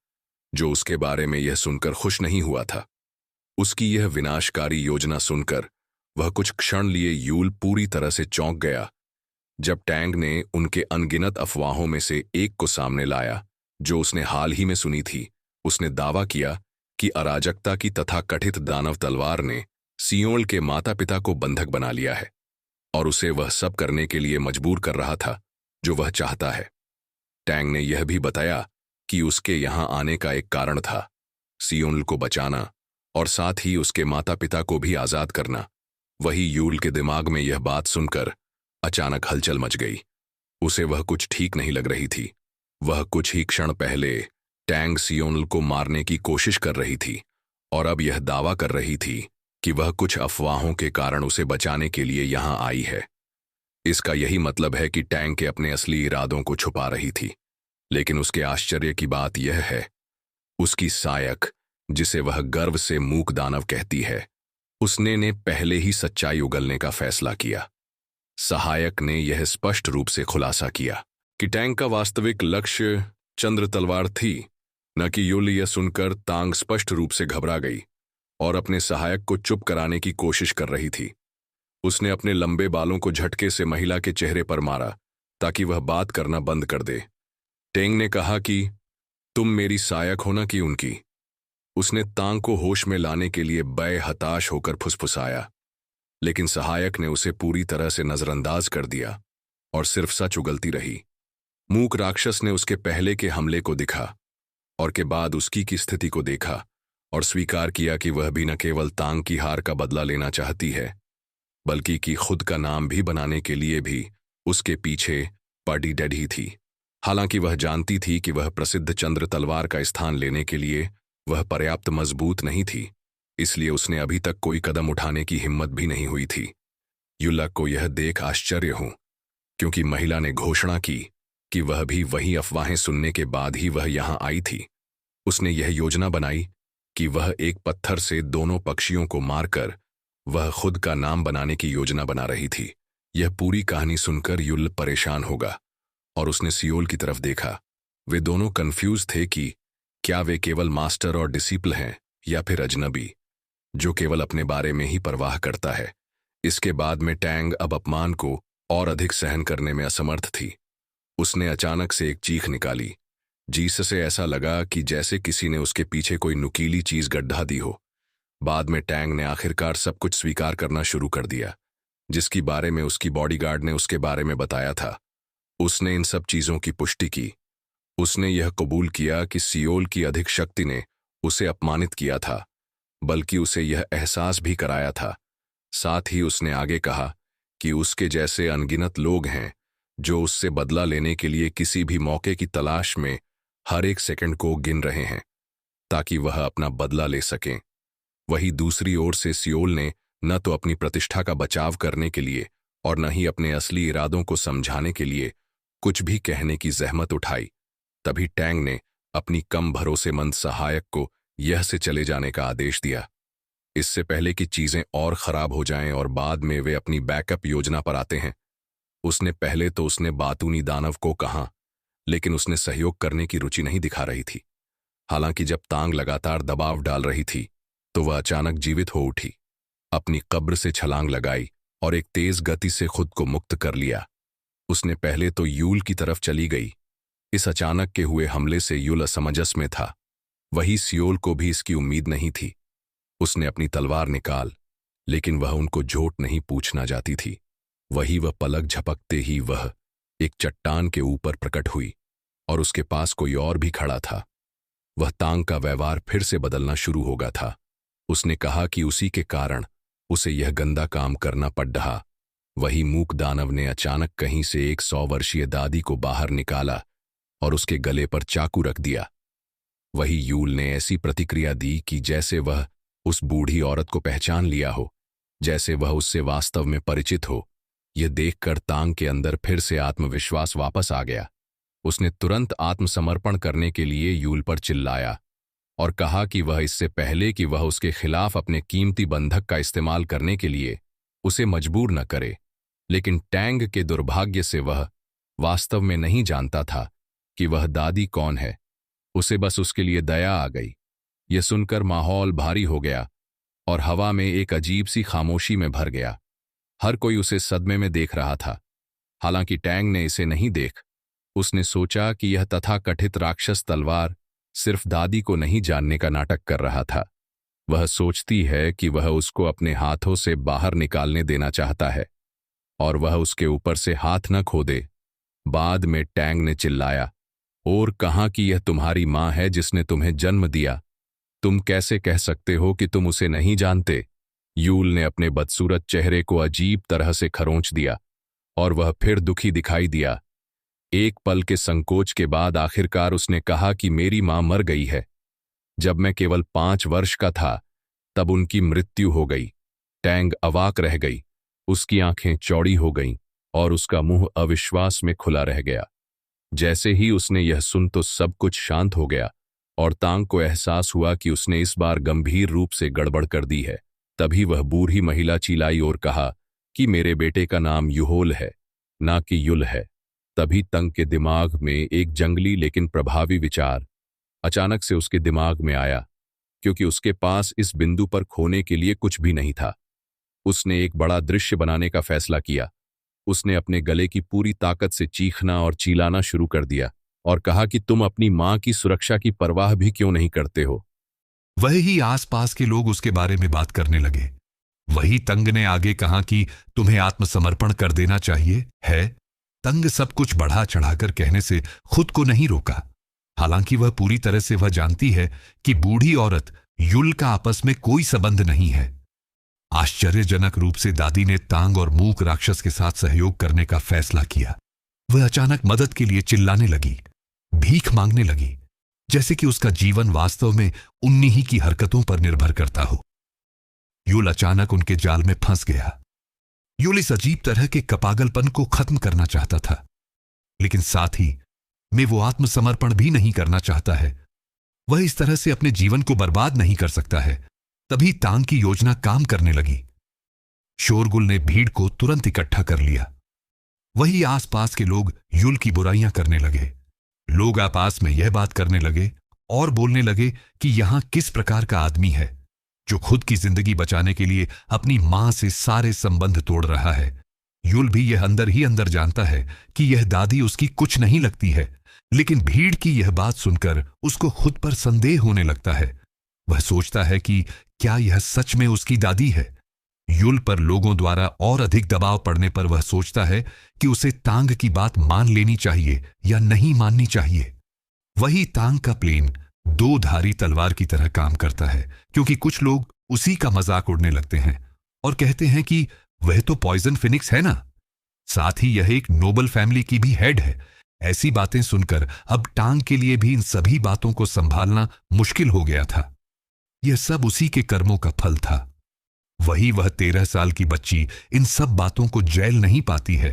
जो उसके बारे में यह सुनकर खुश नहीं हुआ था। उसकी यह विनाशकारी योजना सुनकर वह कुछ क्षण लिए यूल पूरी तरह से चौंक गया। जब टैंग ने उनके अनगिनत अफवाहों में से एक को सामने लाया जो उसने हाल ही में सुनी थी, उसने दावा किया कि अराजकता की तथाकथित दानव तलवार ने सियोल के माता पिता को बंधक बना लिया है और उसे वह सब करने के लिए मजबूर कर रहा था जो वह चाहता है। टैंग ने यह भी बताया कि उसके यहां आने का एक कारण था, सियोल को बचाना और साथ ही उसके माता पिता को भी आजाद करना। वही यूल के दिमाग में यह बात सुनकर अचानक हलचल मच गई। उसे वह कुछ ठीक नहीं लग रही थी। वह कुछ ही क्षण पहले टैंग सियोल को मारने की कोशिश कर रही थी और अब यह दावा कर रही थी कि वह कुछ अफवाहों के कारण उसे बचाने के लिए यहां आई है। इसका यही मतलब है कि टैंग के अपने असली इरादों को छुपा रही थी। लेकिन उसके आश्चर्य की बात यह है, उसकी सहायक, जिसे वह गर्व से मूक दानव कहती है, उसने ने पहले ही सच्चाई उगलने का फैसला किया। सहायक ने यह स्पष्ट रूप से खुलासा किया कि टैंग का वास्तविक लक्ष्य चंद्र तलवार थी, न कि युल। यह सुनकर तांग स्पष्ट रूप से घबरा गई और अपने सहायक को चुप कराने की कोशिश कर रही थी। उसने अपने लंबे बालों को झटके से महिला के चेहरे पर मारा ताकि वह बात करना बंद कर दे। टैंग ने कहा कि तुम मेरी सहायक हो ना कि उनकी। उसने तांग को होश में लाने के लिए हताश होकर फुसफुसाया, लेकिन सहायक ने उसे पूरी तरह से नजरअंदाज कर दिया और सिर्फ सच उगलती रही। मूक राक्षस ने उसके पहले के हमले को दिखा और के बाद उसकी की स्थिति को देखा और स्वीकार किया कि वह भी न केवल तांग की हार का बदला लेना चाहती है, बल्कि कि खुद का नाम भी बनाने के लिए भी उसके पीछे पड़ी डटी थी। हालांकि वह जानती थी कि वह प्रसिद्ध चंद्र तलवार का स्थान लेने के लिए वह पर्याप्त मजबूत नहीं थी, इसलिए उसने अभी तक कोई कदम उठाने की हिम्मत भी नहीं हुई थी। युल्ला को यह देख आश्चर्य हो, क्योंकि महिला ने घोषणा की कि वह भी वही अफवाहें सुनने के बाद ही वह यहां आई थी। उसने यह योजना बनाई कि वह एक पत्थर से दोनों पक्षियों को मारकर वह खुद का नाम बनाने की योजना बना रही थी। यह पूरी कहानी सुनकर युल परेशान होगा और उसने सियोल की तरफ देखा। वे दोनों कंफ्यूज थे कि क्या वे केवल मास्टर और डिसिपल हैं या फिर अजनबी जो केवल अपने बारे में ही परवाह करता है। इसके बाद में टैंग अब अपमान को और अधिक सहन करने में असमर्थ थी। उसने अचानक से एक चीख निकाली, जिससे ऐसा लगा कि जैसे किसी ने उसके पीछे कोई नुकीली चीज गड्ढा दी हो। बाद में टैंग ने आखिरकार सब कुछ स्वीकार करना शुरू कर दिया, जिसकी बारे में उसकी बॉडीगार्ड ने उसके बारे में बताया था। उसने इन सब चीजों की पुष्टि की। उसने यह कबूल किया कि सियोल की अधिक शक्ति ने उसे अपमानित किया था, बल्कि उसे यह एहसास भी कराया था। साथ ही उसने आगे कहा कि उसके जैसे अनगिनत लोग हैं जो उससे बदला लेने के लिए किसी भी मौके की तलाश में हर एक सेकंड को गिन रहे हैं ताकि वह अपना बदला ले सकें। वही दूसरी ओर से सियोल ने न तो अपनी प्रतिष्ठा का बचाव करने के लिए और न ही अपने असली इरादों को समझाने के लिए कुछ भी कहने की जहमत उठाई। तभी टैंग ने अपनी कम भरोसेमंद सहायक को यह से चले जाने का आदेश दिया, इससे पहले कि चीजें और खराब हो जाएं और बाद में वे अपनी बैकअप योजना पर आते हैं। पहले तो उसने बातूनी दानव को कहा, लेकिन उसने सहयोग करने की रुचि नहीं दिखा रही थी। हालांकि जब तांग लगातार दबाव डाल रही थी तो वह अचानक जीवित हो उठी, अपनी कब्र से छलांग लगाई और एक तेज गति से खुद को मुक्त कर लिया। उसने पहले तो यूल की तरफ चली गई। इस अचानक के हुए हमले से यूल असमंजस में था। वही सियोल को भी इसकी उम्मीद नहीं थी। उसने अपनी तलवार निकाल, लेकिन वह उनको झोट नहीं पूछना जाती थी। वही वह पलक झपकते ही वह एक चट्टान के ऊपर प्रकट हुई और उसके पास कोई और भी खड़ा था। वह तांग का व्यवहार फिर से बदलना शुरू हो गया था। उसने कहा कि उसी के कारण उसे यह गंदा काम करना पड़ रहा। वही मूक दानव ने अचानक कहीं से एक 100 वर्षीय दादी को बाहर निकाला और उसके गले पर चाकू रख दिया। वही यूल ने ऐसी प्रतिक्रिया दी कि जैसे वह उस बूढ़ी औरत को पहचान लिया हो, जैसे वह उससे वास्तव में परिचित हो। यह देखकर तांग के अंदर फिर से आत्मविश्वास वापस आ गया। उसने तुरंत आत्मसमर्पण करने के लिए यूल पर चिल्लाया और कहा कि वह इससे पहले कि वह उसके खिलाफ अपने कीमती बंधक का इस्तेमाल करने के लिए उसे मजबूर न करे। लेकिन टैंग के दुर्भाग्य से वह वास्तव में नहीं जानता था कि वह दादी कौन है। उसे बस उसके लिए दया आ गई। यह सुनकर माहौल भारी हो गया और हवा में एक अजीब सी खामोशी में भर गया। हर कोई उसे सदमे में देख रहा था। हालांकि टैंग ने इसे नहीं देख। उसने सोचा कि यह तथाकथित राक्षस तलवार सिर्फ दादी को नहीं जानने का नाटक कर रहा था। वह सोचती है कि वह उसको अपने हाथों से बाहर निकालने देना चाहता है और वह उसके ऊपर से हाथ न खो दे। बाद में टैंग ने चिल्लाया, और कहा कि यह तुम्हारी मां है जिसने तुम्हें जन्म दिया। तुम कैसे कह सकते हो कि तुम उसे नहीं जानते? यूल ने अपने बदसूरत चेहरे को अजीब तरह से खरोंच दिया और वह फिर दुखी दिखाई दिया। एक पल के संकोच के बाद आखिरकार उसने कहा कि मेरी मां मर गई है। जब मैं केवल 5 वर्ष का था तब उनकी मृत्यु हो गई। टैंग अवाक रह गई। उसकी आंखें चौड़ी हो गईं और उसका मुंह अविश्वास में खुला रह गया। जैसे ही उसने यह सुन तो सब कुछ शांत हो गया और तांग को एहसास हुआ कि उसने इस बार गंभीर रूप से गड़बड़ कर दी है। तभी वह बूढ़ी महिला चिल्लाई और कहा कि मेरे बेटे का नाम युहोल है, ना कि युल है। तभी तंग के दिमाग में एक जंगली लेकिन प्रभावी विचार अचानक से उसके दिमाग में आया, क्योंकि उसके पास इस बिंदु पर खोने के लिए कुछ भी नहीं था। उसने एक बड़ा दृश्य बनाने का फैसला किया। उसने अपने गले की पूरी ताकत से चीखना और चिल्लाना शुरू कर दिया और कहा कि तुम अपनी मां की सुरक्षा की परवाह भी क्यों नहीं करते हो। वही आसपास के लोग उसके बारे में बात करने लगे। वही तंग ने आगे कहा कि तुम्हें आत्मसमर्पण कर देना चाहिए है। तंग सब कुछ बढ़ा चढ़ाकर कहने से खुद को नहीं रोका। हालांकि वह पूरी तरह से वह जानती है कि बूढ़ी औरत युल का आपस में कोई संबंध नहीं है। आश्चर्यजनक रूप से दादी ने तांग और मूक राक्षस के साथ सहयोग करने का फैसला किया। वह अचानक मदद के लिए चिल्लाने लगी, भीख मांगने लगी, जैसे कि उसका जीवन वास्तव में उन्हीं ही की हरकतों पर निर्भर करता हो। युल अचानक उनके जाल में फंस गया। युल इस अजीब तरह के कपागलपन को खत्म करना चाहता था, लेकिन साथ ही में वो आत्मसमर्पण भी नहीं करना चाहता है। वह इस तरह से अपने जीवन को बर्बाद नहीं कर सकता है। तभी तांग की योजना काम करने लगी। शोरगुल ने भीड़ को तुरंत इकट्ठा कर लिया। वही आसपास के लोग युल की बुराइयां करने लगे। लोग आपस में यह बात करने लगे और बोलने लगे कि यहां किस प्रकार का आदमी है जो खुद की जिंदगी बचाने के लिए अपनी मां से सारे संबंध तोड़ रहा है। युल भी यह अंदर ही अंदर जानता है कि यह दादी उसकी कुछ नहीं लगती है, लेकिन भीड़ की यह बात सुनकर उसको खुद पर संदेह होने लगता है। वह सोचता है कि क्या यह सच में उसकी दादी है। युल पर लोगों द्वारा और अधिक दबाव पड़ने पर वह सोचता है कि उसे तांग की बात मान लेनी चाहिए या नहीं माननी चाहिए। वही तांग का प्लेन 2 धारी तलवार की तरह काम करता है, क्योंकि कुछ लोग उसी का मजाक उड़ने लगते हैं और कहते हैं कि वह तो पॉइजन फिनिक्स है ना, साथ ही यह एक नोबल फैमिली की भी हेड है। ऐसी बातें सुनकर अब टांग के लिए भी इन सभी बातों को संभालना मुश्किल हो गया था। यह सब उसी के कर्मों का फल था। वही वह 13 साल की बच्ची इन सब बातों को झेल नहीं पाती है,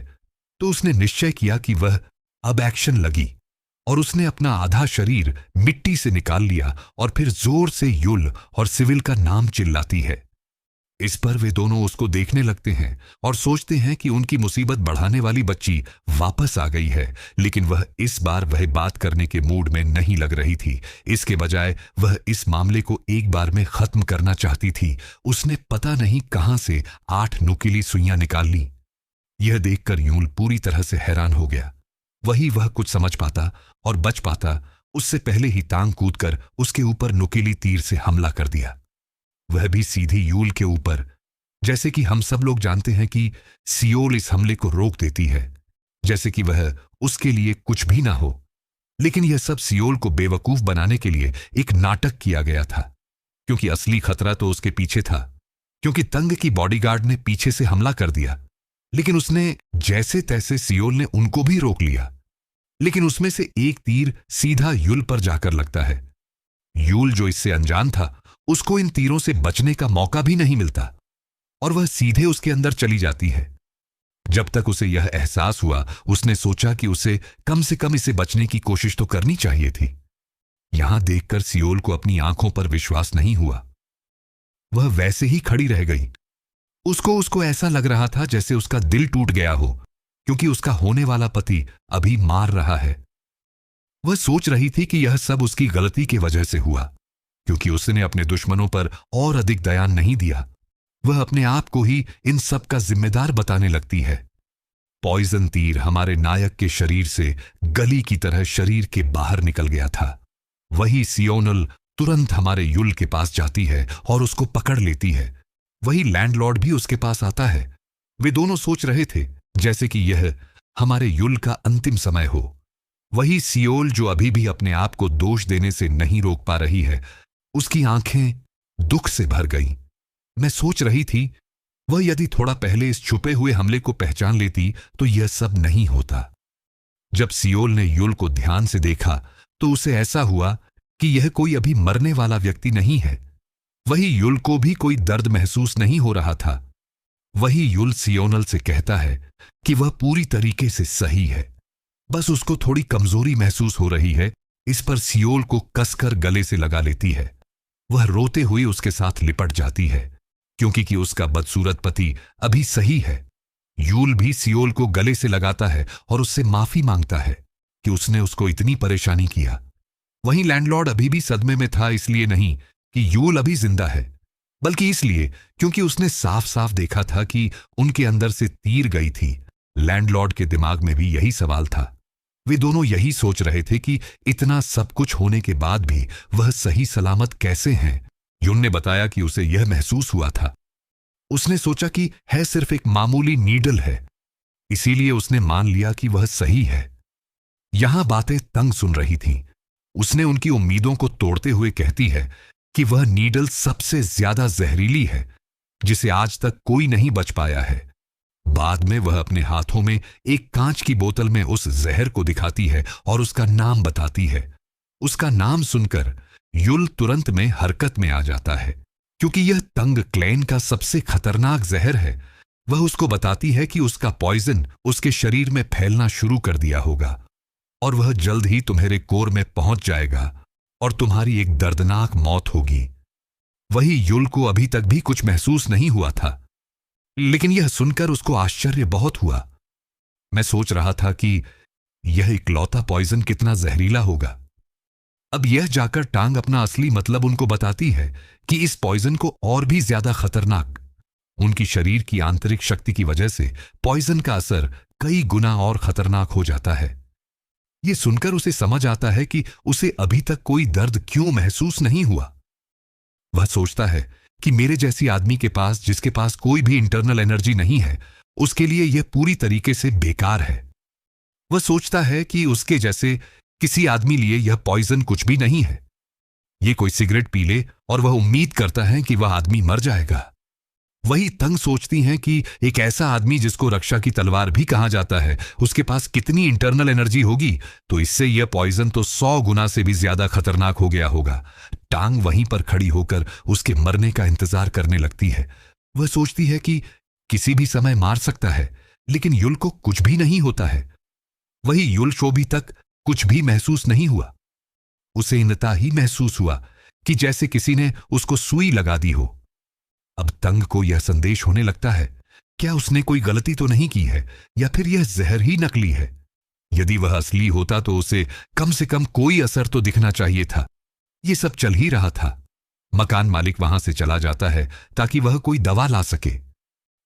तो उसने निश्चय किया कि वह अब एक्शन लगी और उसने अपना आधा शरीर मिट्टी से निकाल लिया और फिर जोर से युल और सिविल का नाम चिल्लाती है। इस पर वे दोनों उसको देखने लगते हैं और सोचते हैं कि उनकी मुसीबत बढ़ाने वाली बच्ची वापस आ गई है, लेकिन वह इस बार वह बात करने के मूड में नहीं लग रही थी। इसके बजाय वह इस मामले को एक बार में खत्म करना चाहती थी। उसने पता नहीं कहां से 8 नुकीली सुइयां निकाल ली। यह देखकर यूल पूरी तरह से हैरान हो गया। वही वह कुछ समझ पाता और बच पाता, उससे पहले ही तांग कूदकर उसके ऊपर नुकीली तीर से हमला कर दिया। वह भी सीधी यूल के ऊपर। जैसे कि हम सब लोग जानते हैं कि सियोल इस हमले को रोक देती है, जैसे कि वह उसके लिए कुछ भी ना हो। लेकिन यह सब सियोल को बेवकूफ बनाने के लिए एक नाटक किया गया था, क्योंकि असली खतरा तो उसके पीछे था, क्योंकि तंग की बॉडीगार्ड ने पीछे से हमला कर दिया। लेकिन उसने जैसे तैसे सियोल ने उनको भी रोक लिया। लेकिन उसमें से एक तीर सीधा युल पर जाकर लगता है। युल, जो इससे अनजान था, उसको इन तीरों से बचने का मौका भी नहीं मिलता और वह सीधे उसके अंदर चली जाती है। जब तक उसे यह एहसास हुआ, उसने सोचा कि उसे कम से कम इसे बचने की कोशिश तो करनी चाहिए थी। यहां देखकर सियोल को अपनी आंखों पर विश्वास नहीं हुआ। वह वैसे ही खड़ी रह गई। उसको ऐसा लग रहा था जैसे उसका दिल टूट गया हो, क्योंकि उसका होने वाला पति अभी मार रहा है। वह सोच रही थी कि यह सब उसकी गलती की वजह से हुआ, क्योंकि उसने अपने दुश्मनों पर और अधिक दया नहीं दिया। वह अपने आप को ही इन सब का जिम्मेदार बताने लगती है। पॉइजन तीर हमारे नायक के शरीर से गली की तरह शरीर के बाहर निकल गया था। वही सियोनल तुरंत हमारे युल के पास जाती है और उसको पकड़ लेती है। वही लैंडलॉर्ड भी उसके पास आता है। वे दोनों सोच रहे थे जैसे कि यह हमारे युल का अंतिम समय हो। वही सियोल, जो अभी भी अपने आप को दोष देने से नहीं रोक पा रही है, उसकी आंखें दुख से भर गईं। मैं सोच रही थी, वह यदि थोड़ा पहले इस छुपे हुए हमले को पहचान लेती तो यह सब नहीं होता। जब सियोल ने युल को ध्यान से देखा तो उसे ऐसा हुआ कि यह कोई अभी मरने वाला व्यक्ति नहीं है। वही युल को भी कोई दर्द महसूस नहीं हो रहा था। वही युल सियोनल से कहता है कि वह पूरी तरीके से सही है, बस उसको थोड़ी कमजोरी महसूस हो रही है। इस पर सियोल को कसकर गले से लगा लेती है। वह रोते हुए उसके साथ लिपट जाती है, क्योंकि उसका बदसूरत पति अभी सही है। युल भी सियोल को गले से लगाता है और उससे माफी मांगता है कि उसने उसको इतनी परेशानी किया। वहीं लैंडलॉर्ड अभी भी सदमे में था, इसलिए नहीं कि युल अभी जिंदा है, बल्कि इसलिए क्योंकि उसने साफ साफ देखा था कि उनके अंदर से तीर गई थी। लैंडलॉर्ड के दिमाग में भी यही सवाल था। वे दोनों यही सोच रहे थे कि इतना सब कुछ होने के बाद भी वह सही सलामत कैसे हैं। युल ने बताया कि उसे यह महसूस हुआ था। उसने सोचा कि है सिर्फ एक मामूली नीडल है, इसीलिए उसने मान लिया कि वह सही है। यहां बातें तंग सुन रही थीं। उसने उनकी उम्मीदों को तोड़ते हुए कहती है कि वह नीडल सबसे ज्यादा जहरीली है, जिसे आज तक कोई नहीं बच पाया है। बाद में वह अपने हाथों में एक कांच की बोतल में उस जहर को दिखाती है और उसका नाम बताती है। उसका नाम सुनकर युल तुरंत में हरकत में आ जाता है, क्योंकि यह तंग क्लेन का सबसे खतरनाक जहर है। वह उसको बताती है कि उसका पॉइजन उसके शरीर में फैलना शुरू कर दिया होगा और वह जल्द ही तुम्हारे कोर में पहुंच जाएगा और तुम्हारी एक दर्दनाक मौत होगी। वही युल को अभी तक भी कुछ महसूस नहीं हुआ था, लेकिन यह सुनकर उसको आश्चर्य बहुत हुआ। मैं सोच रहा था कि यह इकलौता पॉइजन कितना जहरीला होगा। अब यह जाकर टांग अपना असली मतलब उनको बताती है कि इस पॉइजन को और भी ज्यादा खतरनाक, उनकी शरीर की आंतरिक शक्ति की वजह से पॉइजन का असर कई गुना और खतरनाक हो जाता है। यह सुनकर उसे समझ आता है कि उसे अभी तक कोई दर्द क्यों महसूस नहीं हुआ। वह सोचता है कि मेरे जैसी आदमी के पास, जिसके पास कोई भी इंटरनल एनर्जी नहीं है, उसके लिए यह पूरी तरीके से बेकार है। वह सोचता है कि उसके जैसे किसी आदमी लिए यह पॉइजन कुछ भी नहीं है। यह कोई सिगरेट पी ले और वह उम्मीद करता है कि वह आदमी मर जाएगा। वही तंग सोचती हैं कि एक ऐसा आदमी जिसको रक्षा की तलवार भी कहा जाता है, उसके पास कितनी इंटरनल एनर्जी होगी, तो इससे यह पॉइजन तो 100 गुना से भी ज्यादा खतरनाक हो गया होगा। टांग वहीं पर खड़ी होकर उसके मरने का इंतजार करने लगती है। वह सोचती है कि किसी भी समय मार सकता है, लेकिन युल को कुछ भी नहीं होता है। वही युल शोभी तक कुछ भी महसूस नहीं हुआ। उसे इनता ही महसूस हुआ कि जैसे किसी ने उसको सुई लगा दी हो। अब तंग को यह संदेश होने लगता है, क्या उसने कोई गलती तो नहीं की है, या फिर यह जहर ही नकली है। यदि वह असली होता तो उसे कम से कम कोई असर तो दिखना चाहिए था। यह सब चल ही रहा था। मकान मालिक वहां से चला जाता है ताकि वह कोई दवा ला सके।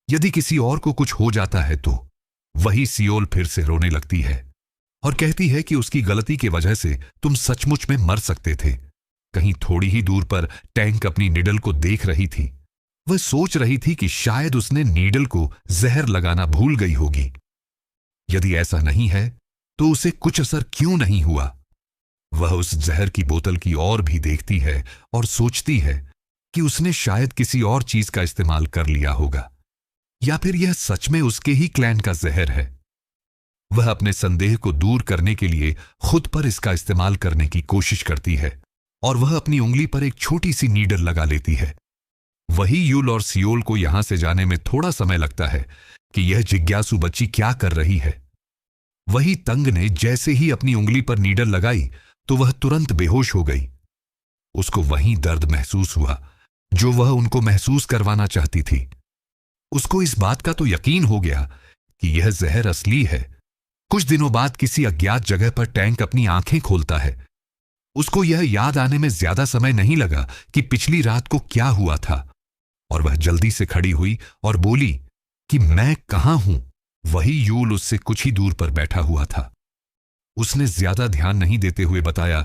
यदि किसी और को कुछ हो जाता है तो वही सियोल फिर से रोने लगती है और कहती है कि उसकी गलती की वजह से तुम सचमुच में मर सकते थे। कहीं थोड़ी ही दूर पर टैंक अपनी निडल को देख रही थी। वह सोच रही थी कि शायद उसने नीडल को जहर लगाना भूल गई होगी। यदि ऐसा नहीं है तो उसे कुछ असर क्यों नहीं हुआ। वह उस जहर की बोतल की ओर भी देखती है और सोचती है कि उसने शायद किसी और चीज का इस्तेमाल कर लिया होगा, या फिर यह सच में उसके ही क्लैन का जहर है। वह अपने संदेह को दूर करने के लिए खुद पर इसका इस्तेमाल करने की कोशिश करती है और वह अपनी उंगली पर एक छोटी सी नीडल लगा लेती है। वही यूल और सियोल को यहां से जाने में थोड़ा समय लगता है कि यह जिज्ञासु बच्ची क्या कर रही है। वही तंग ने जैसे ही अपनी उंगली पर नीडल लगाई तो वह तुरंत बेहोश हो गई। उसको वही दर्द महसूस हुआ जो वह उनको महसूस करवाना चाहती थी। उसको इस बात का तो यकीन हो गया कि यह जहर असली है। कुछ दिनों बाद किसी अज्ञात जगह पर टैंक अपनी आंखें खोलता है। उसको यह याद आने में ज्यादा समय नहीं लगा कि पिछली रात को क्या हुआ था, और वह जल्दी से खड़ी हुई और बोली कि मैं कहां हूं। वही यूल उससे कुछ ही दूर पर बैठा हुआ था। उसने ज्यादा ध्यान नहीं देते हुए बताया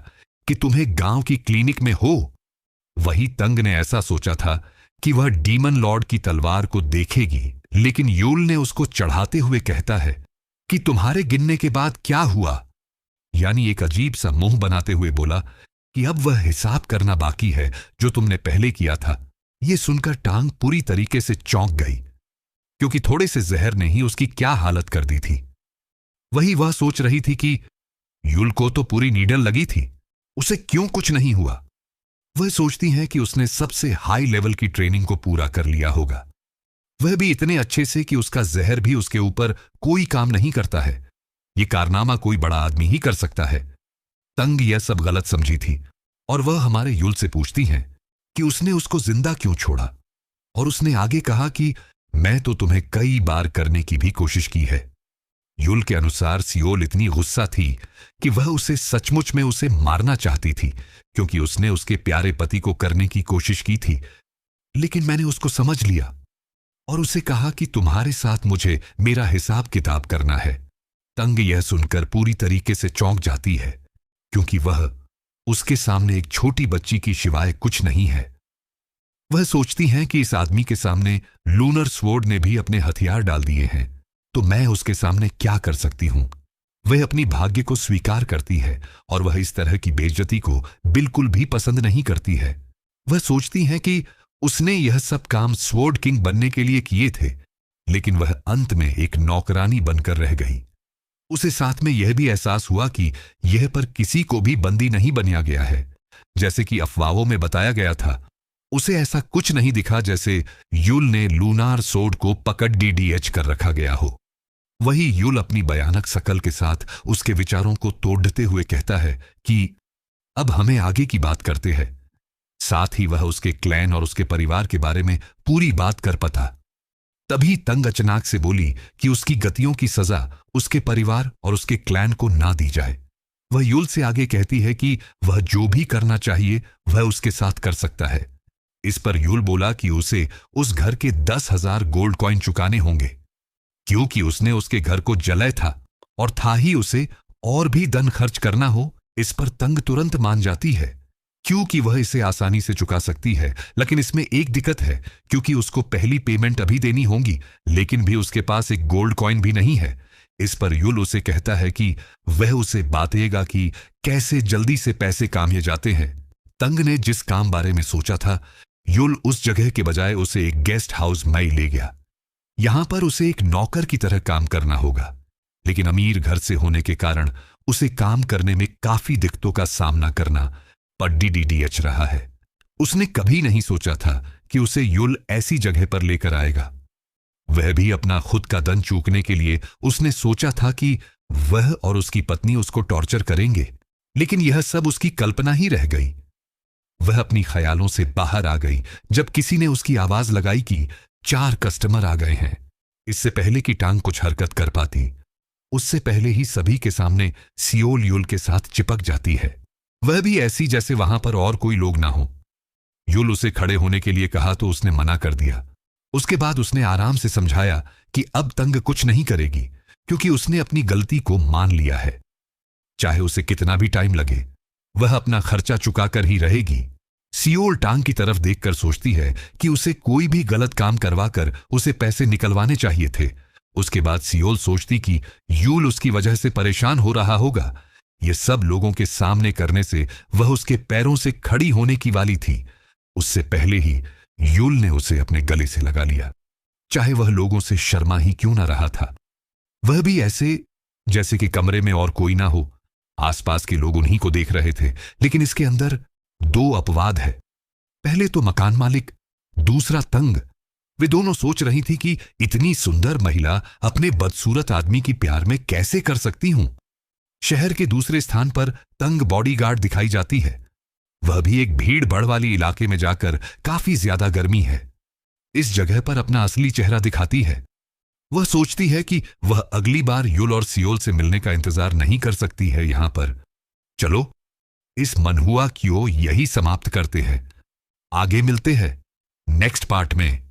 कि तुम्हें गांव की क्लिनिक में हो। वही तंग ने ऐसा सोचा था कि वह डीमन लॉर्ड की तलवार को देखेगी, लेकिन यूल ने उसको चढ़ाते हुए कहता है कि तुम्हारे गिनने के बाद क्या हुआ, यानी एक अजीब सा मुंह बनाते हुए बोला कि अब वह हिसाब करना बाकी है जो तुमने पहले किया था। यह सुनकर टांग पूरी तरीके से चौंक गई, क्योंकि थोड़े से जहर ने ही उसकी क्या हालत कर दी थी। वही वह सोच रही थी कि यूल को तो पूरी नीडल लगी थी, उसे क्यों कुछ नहीं हुआ। वह सोचती है कि उसने सबसे हाई लेवल की ट्रेनिंग को पूरा कर लिया होगा, वह भी इतने अच्छे से कि उसका जहर भी उसके ऊपर कोई काम नहीं करता है। यह कारनामा कोई बड़ा आदमी ही कर सकता है। तंग यह सब गलत समझी थी और वह हमारे यूल से पूछती है कि उसने उसको जिंदा क्यों छोड़ा, और उसने आगे कहा कि मैं तो तुम्हें कई बार करने की भी कोशिश की है। यूल के अनुसार सियोल इतनी गुस्सा थी कि वह उसे सचमुच में उसे मारना चाहती थी, क्योंकि उसने उसके प्यारे पति को करने की कोशिश की थी। लेकिन मैंने उसको समझ लिया और उसे कहा कि तुम्हारे साथ मुझे मेरा हिसाब किताब करना है। तंग यह सुनकर पूरी तरीके से चौंक जाती है, क्योंकि वह उसके सामने एक छोटी बच्ची की सिवाय कुछ नहीं है। वह सोचती हैं कि इस आदमी के सामने लूनर स्वॉर्ड ने भी अपने हथियार डाल दिए हैं, तो मैं उसके सामने क्या कर सकती हूं। वह अपनी भाग्य को स्वीकार करती है और वह इस तरह की बेइज्जती को बिल्कुल भी पसंद नहीं करती है। वह सोचती है कि उसने यह सब काम स्वॉर्ड किंग बनने के लिए किए थे, लेकिन वह अंत में एक नौकरानी बनकर रह गई। उसे साथ में यह भी एहसास हुआ कि यह पर किसी को भी बंदी नहीं बनाया गया है, जैसे कि अफवाहों में बताया गया था। उसे ऐसा कुछ नहीं दिखा जैसे यूल ने लूनार सोड को पकड़ डीडीएच कर रखा गया हो। वही यूल अपनी भयानक शकल के साथ उसके विचारों को तोड़ते हुए कहता है कि अब हमें आगे की बात करते हैं। साथ ही वह उसके क्लैन और उसके परिवार के बारे में पूरी बात कर पाता। तभी तंग अचानक से बोली कि उसकी गतियों की सजा उसके परिवार और उसके क्लैन को ना दी जाए। वह यूल से आगे कहती है कि वह जो भी करना चाहिए वह उसके साथ कर सकता है। इस पर यूल बोला कि उसे उस घर के 10,000 गोल्ड कॉइन चुकाने होंगे, क्योंकि उसने उसके घर को जलाया था और था ही उसे और भी धन खर्च करना हो। इस पर तंग तुरंत मान जाती है, क्योंकि वह इसे आसानी से चुका सकती है। लेकिन इसमें एक दिक्कत है, क्योंकि उसको पहली पेमेंट अभी देनी होगी, लेकिन भी उसके पास एक गोल्ड कॉइन भी नहीं है। इस पर यूल उसे कहता है कि वह उसे बताएगा कि कैसे जल्दी से पैसे कामिए जाते हैं। तंग ने जिस काम बारे में सोचा था, यूल उस जगह के बजाय उसे एक गेस्ट हाउस में ले गया। यहां पर उसे एक नौकर की तरह काम करना होगा, लेकिन अमीर घर से होने के कारण उसे काम करने में काफी दिक्कतों का सामना करना पर डीडीएच रहा है। उसने कभी नहीं सोचा था कि उसे यूल ऐसी जगह पर लेकर आएगा। वह भी अपना खुद का धन चूकने के लिए उसने सोचा था कि वह और उसकी पत्नी उसको टॉर्चर करेंगे, लेकिन यह सब उसकी कल्पना ही रह गई। वह अपनी ख्यालों से बाहर आ गई जब किसी ने उसकी आवाज लगाई कि 4 कस्टमर आ गए हैं। इससे पहले कि टांग कुछ हरकत कर पाती, उससे पहले ही सभी के सामने सियोल यूल के साथ चिपक जाती है, वह भी ऐसी जैसे वहां पर और कोई लोग ना हो। यूल उसे खड़े होने के लिए कहा तो उसने मना कर दिया। उसके बाद उसने आराम से समझाया कि अब तंग कुछ नहीं करेगी, क्योंकि उसने अपनी गलती को मान लिया है। चाहे उसे कितना भी टाइम लगे, वह अपना खर्चा चुकाकर ही रहेगी। सियोल टांग की तरफ देखकर सोचती है कि उसे कोई भी गलत काम करवाकर उसे पैसे निकलवाने चाहिए थे। उसके बाद सियोल सोचती कि यूल उसकी वजह से परेशान हो रहा होगा। यह सब लोगों के सामने करने से वह उसके पैरों से खड़ी होने की वाली थी। उससे पहले ही युल ने उसे अपने गले से लगा लिया, चाहे वह लोगों से शर्मा ही क्यों ना रहा था। वह भी ऐसे जैसे कि कमरे में और कोई ना हो, आसपास के लोग उन्हीं को देख रहे थे। लेकिन इसके अंदर दो अपवाद है। पहले तो मकान मालिक, दूसरा तंग। वे दोनों सोच रही थी कि इतनी सुंदर महिला अपने बदसूरत आदमी की प्यार में कैसे कर सकती हूं। शहर के दूसरे स्थान पर तंग बॉडीगार्ड दिखाई जाती है, वह भी एक भीड़ भाड़ वाली इलाके में जाकर। काफी ज्यादा गर्मी है। इस जगह पर अपना असली चेहरा दिखाती है। वह सोचती है कि वह अगली बार युल और सियोल से मिलने का इंतजार नहीं कर सकती है यहां पर। चलो इस मनहुआ क्यों यही समाप्त करते हैं। आगे मिलते हैं नेक्स्ट पार्ट में।